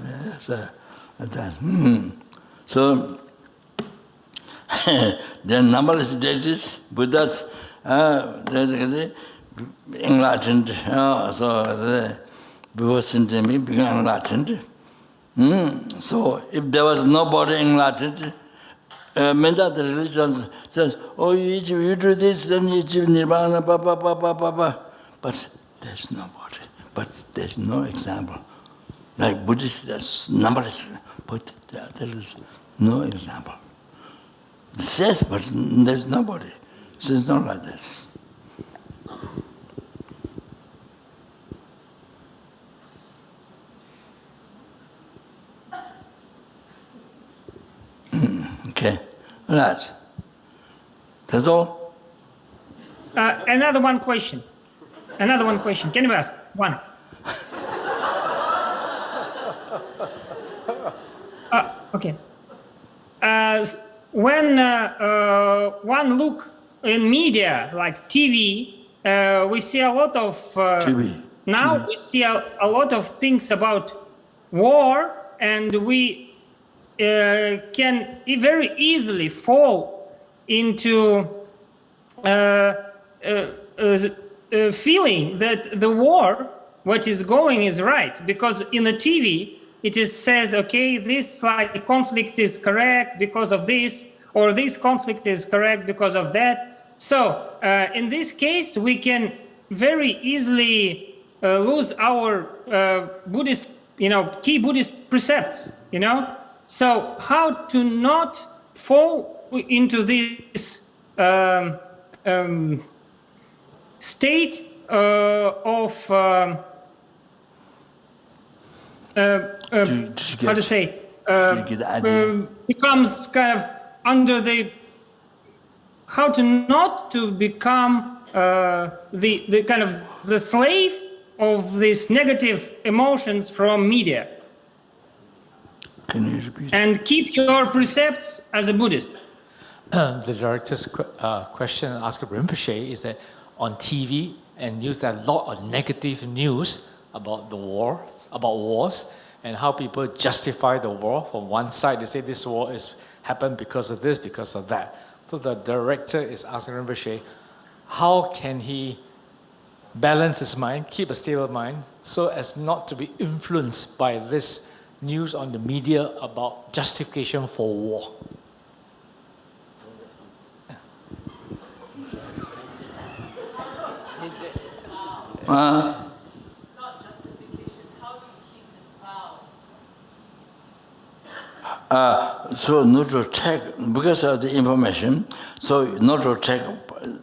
then numberless deities, Buddhas, enlightened. Before Sintami became enlightened. So if there was nobody enlightened, many other religions says, oh, you do this, then you achieve nirvana, But there's nobody. But there's no example. Like Buddhists, there's numberless, but there is no example. It says, but there's nobody. So it's not like that. Okay, all right. That's all? Another one question. Can you ask? One. Okay. When one look in media, like TV, we see a lot of... TV. We see a lot of things about war, and we can very easily fall into feeling that the war, what is going is right, because in the TV it says, okay, this conflict is correct because of this, or this conflict is correct because of that. So in this case, we can very easily lose our Buddhist, key Buddhist precepts, So how to not fall into this state of how to say becomes kind of under the how to not to become the kind of the slave of these negative emotions from media. Can you repeat? And keep your precepts as a Buddhist. The director's question asked Rinpoche is that on TV and news, there are a lot of negative news about the war, about wars, and how people justify the war. From one side, they say this war is happened because of this, because of that. So the director is asking Rinpoche, how can he balance his mind, keep a stable mind, so as not to be influenced by this news on the media about justification for war? Not justifications, how to keep his vows. So not to take, because of the information, so not to take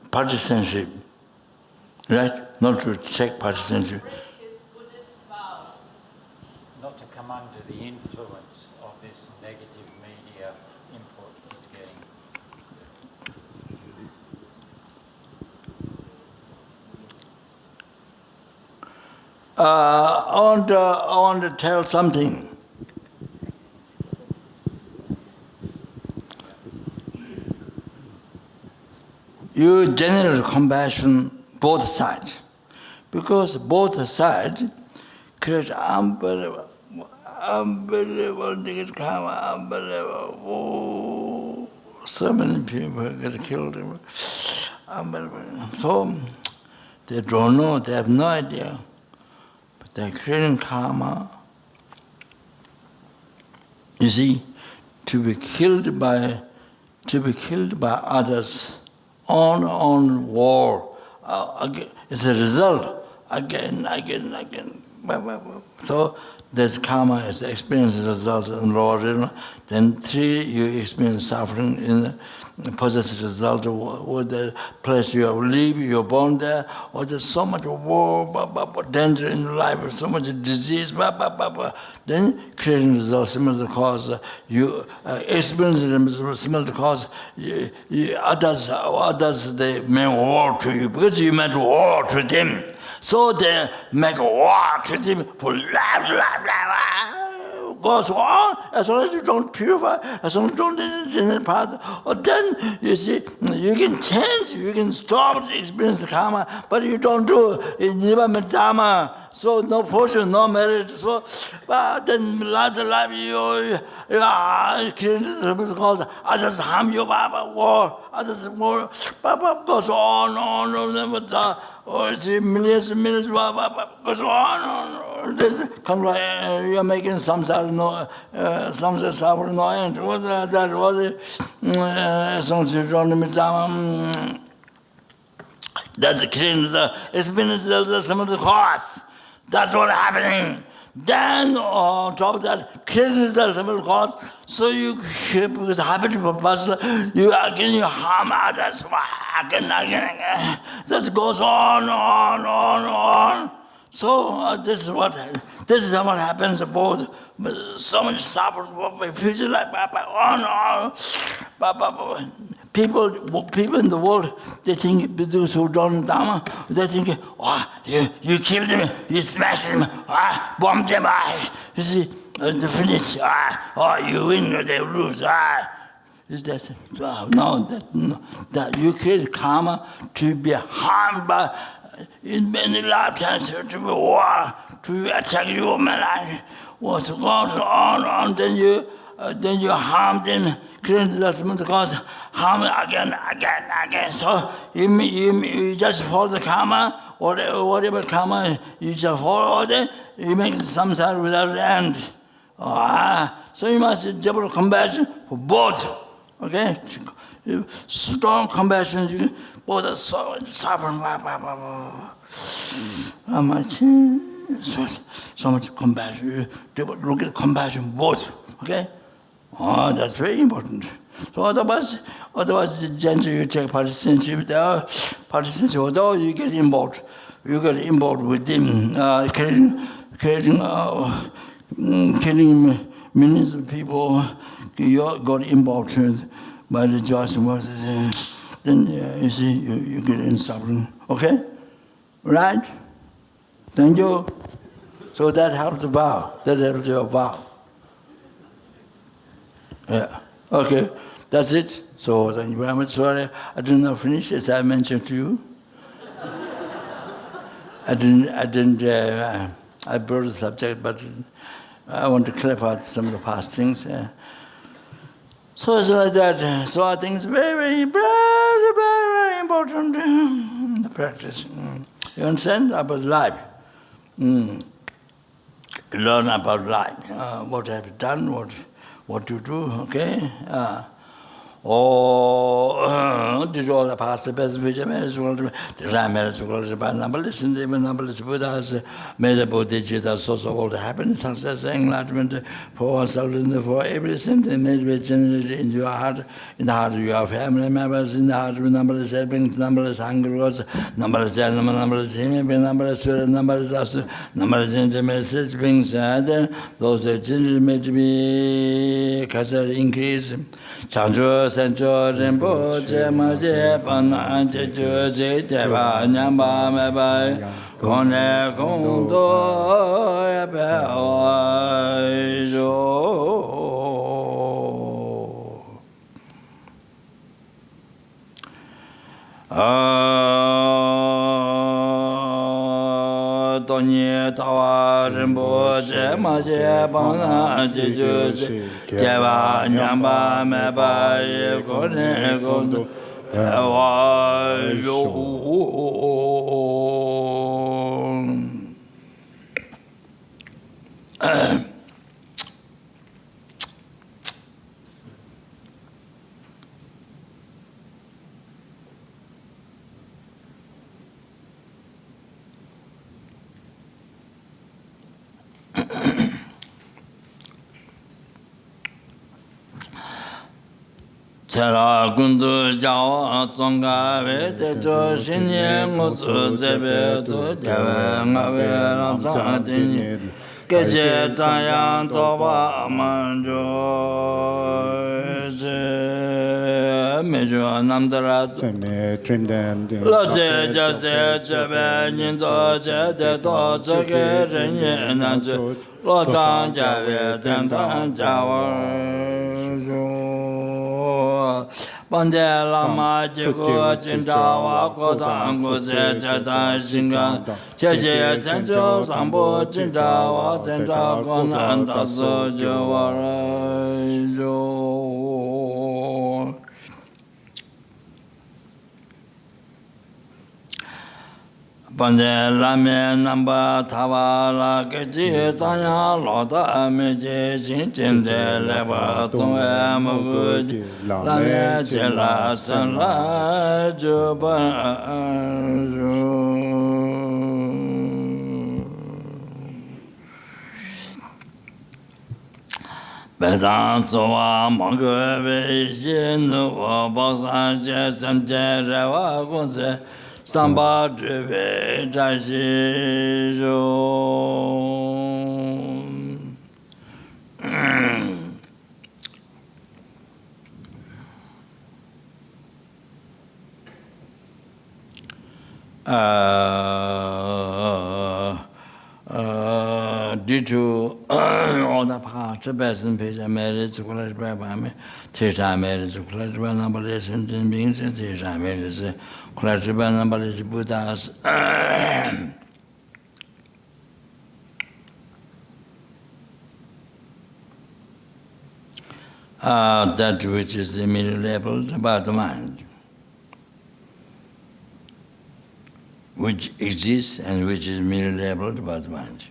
partisanship, right? Not to take partisanship. Break his Buddhist vows. Not to come under the influence of this negative media input he's getting. I want to tell something. You generate compassion both sides, because both sides create unbelievable negative karma, unbelievable. Oh, so many people get killed. Unbelievable. So they don't know, they have no idea. But they're creating karma. You see, to be killed by others on war. It's a result again. So this karma is experience result in lower realm. Then 3, you experience suffering in the possessive result with the place you have lived, you're born there, or there's so much war, danger in life, so much disease, then creating result similar to cause. You experience similar to cause. Others they make war to you because you made war to them. So they make war to them for life. Goes on as long as you don't purify, as long as you don't in the path. Or then you see you can change, you can stop the experience of karma, but you don't do it. Never met Dharma, so no fortune, no merit. So then life you create because others harm you, war, others more, goes on, or see millions and millions, goes on. You are making samsara, no, samsara suffering, no end. That was it. That's the creating the experience of some of the cause. That's what happening. Then on top of that, creating the some of the cause. So you because habit of person, you harm others again. This goes on. So this is what happens both. So much suffering for future life. People in the world, they think those who don't know Dharma, they think, you killed him, you smashed him, bombed them, you see, the finish, you win, they lose, is that no, that you create karma to be harmed by in many lifetimes, to be war, to attack your life. What's going on? Then you harm them, create the cause, harm again. So you just follow the karma, whatever karma you just follow, you make samsara without end. So you must develop compassion for both. Okay? Strong compassion, you both are suffering. So much compassion. Look at compassion both. Okay? That's very important. So otherwise the gently you take partisanship there, although you get involved with them, killing millions of people, you got involved by the just words, then you see you get in suffering. Okay? Right? Thank you. So that helps the vow. That helps your vow. Yeah. Okay. That's it. So thank you very much. Sorry, I did not finish as I mentioned to you. I brought the subject, but I want to clarify some of the past things. So it's like that. So I think it's very, very, very, very important, the practice. You understand? About life. Learn about life. What I have done, what to do, okay? This all the past, the best future, the right marriage, the numberless, and the numberless Buddhas, may the bodhichitta, source of all the happiness, success, enlightenment for oneself and for every sentence, may be generated in your heart, in the heart of your family members, in the heart of numberless helpings, numberless hunger words, numberless animal, numberless human, numberless spirit, numberless asu, numberless intimate such beings, those that generated may be increase. Chanchu Sancho Rinpoche Maje Pana Jeju Jeba Nyamba Meba Kone Kondo Ebe Donye Tawa Rinpoche Maje Pana Jeju Jeba Nyamba Meba Kone Kondo Ewa Chara Gundu Jawa Zonga Vete Jo Shinye Musu Zebe Tu Dewe Ngave Ramsa Dini Geje Zayang Toba Manjo Mejo Namdara Same dream them. Loje Jase Jebe Nindo Jede To Zege Renye Nanzu Lotang Jave Tentan Jawa Bande Lama Jigo Jindawa Kodang Gose Jatan Shingan Cheje Tenjo Sambo Jindawa Tenda Gonanda Sojo Warajo Bande Lame Namba Tavala Keji Sanya Loda Meje Jinde Leba Tongwe Mugudi Lame Jela Sanla Juba Bedan Sowa Mongwe Beijin Wabasan Jesam Jerewa Gonse Samba Drive Jajijo due to all the parts of person page I made it to college by me, teach I made it to college by number listen to beings and teach I made it to college by number is Buddhas. That which is immediately labeled about the mind, which exists and which is merely labeled about the mind.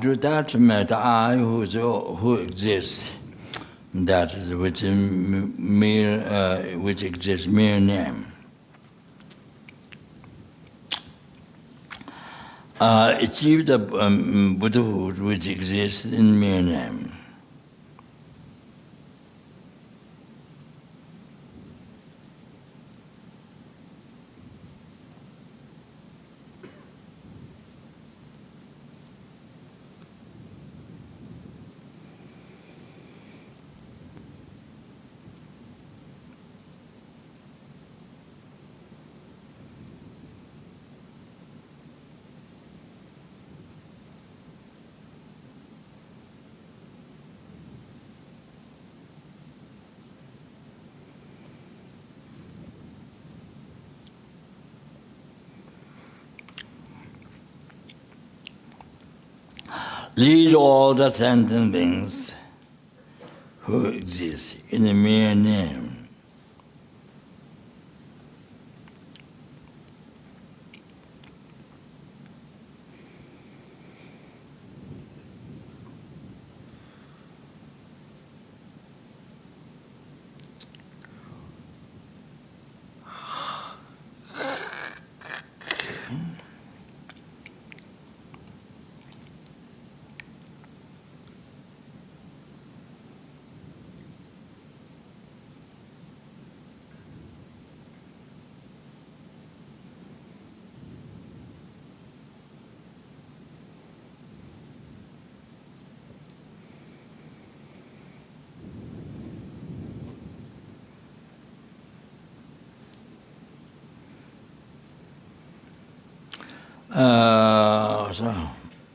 Do that matter I who exists, that is which exists mere name. Achieve the Buddhahood which exists in mere name. Lead all the sentient beings who exist in a mere name.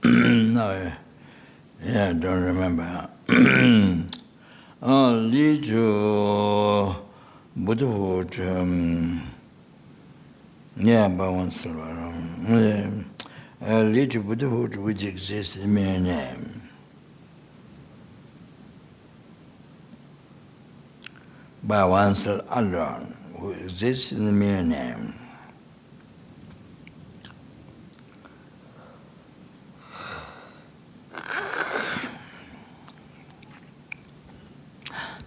No, yeah, don't remember. Lead to Buddhahood, by once lead to Buddhahood which exists in mere name. by oneself alone, who exists in the mere name.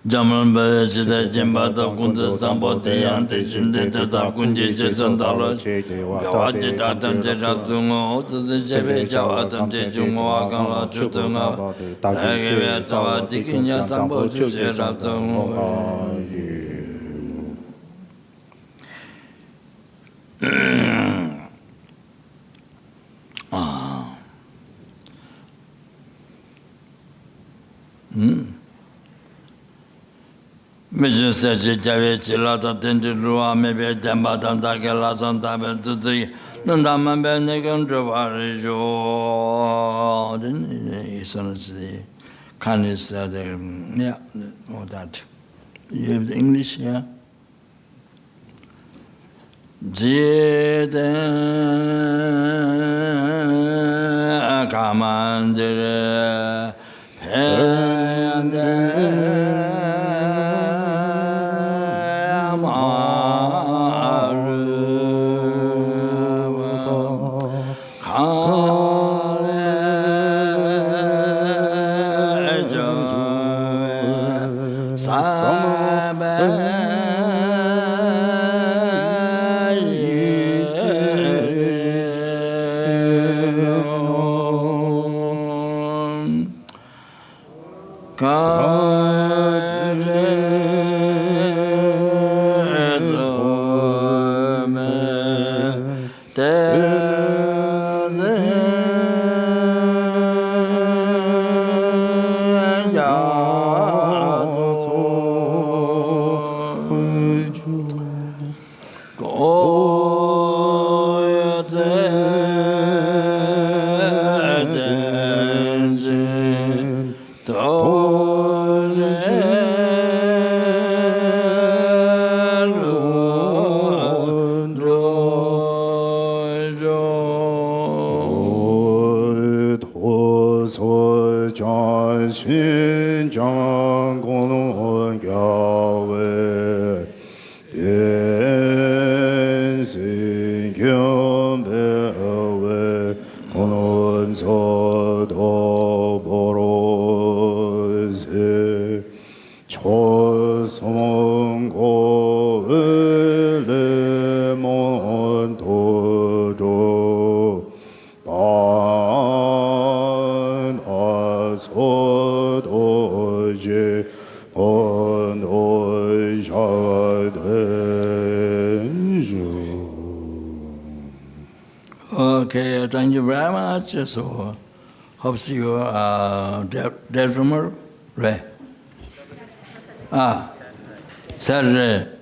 Jaman Baya Chida Jimbata Kunta Sambo Teyang Techin Teta Kunji Chesan Talo Jawa Chedatam Chedatungo Otu Chebe Jawatam Chechungo Akala Chutunga Agave Sawa Tikinya Sambo Chucheratungo Mission Sachi Javi Chilata Tendrua, maybe Dambatan Takela Santa to the Nandama Benegan Javarijo. Then he's on the Canis, yeah, all that. You have the English, yeah? Jede Kamandere Okay, thank you very much. So, hope see you dead tomorrow, right? Saturday.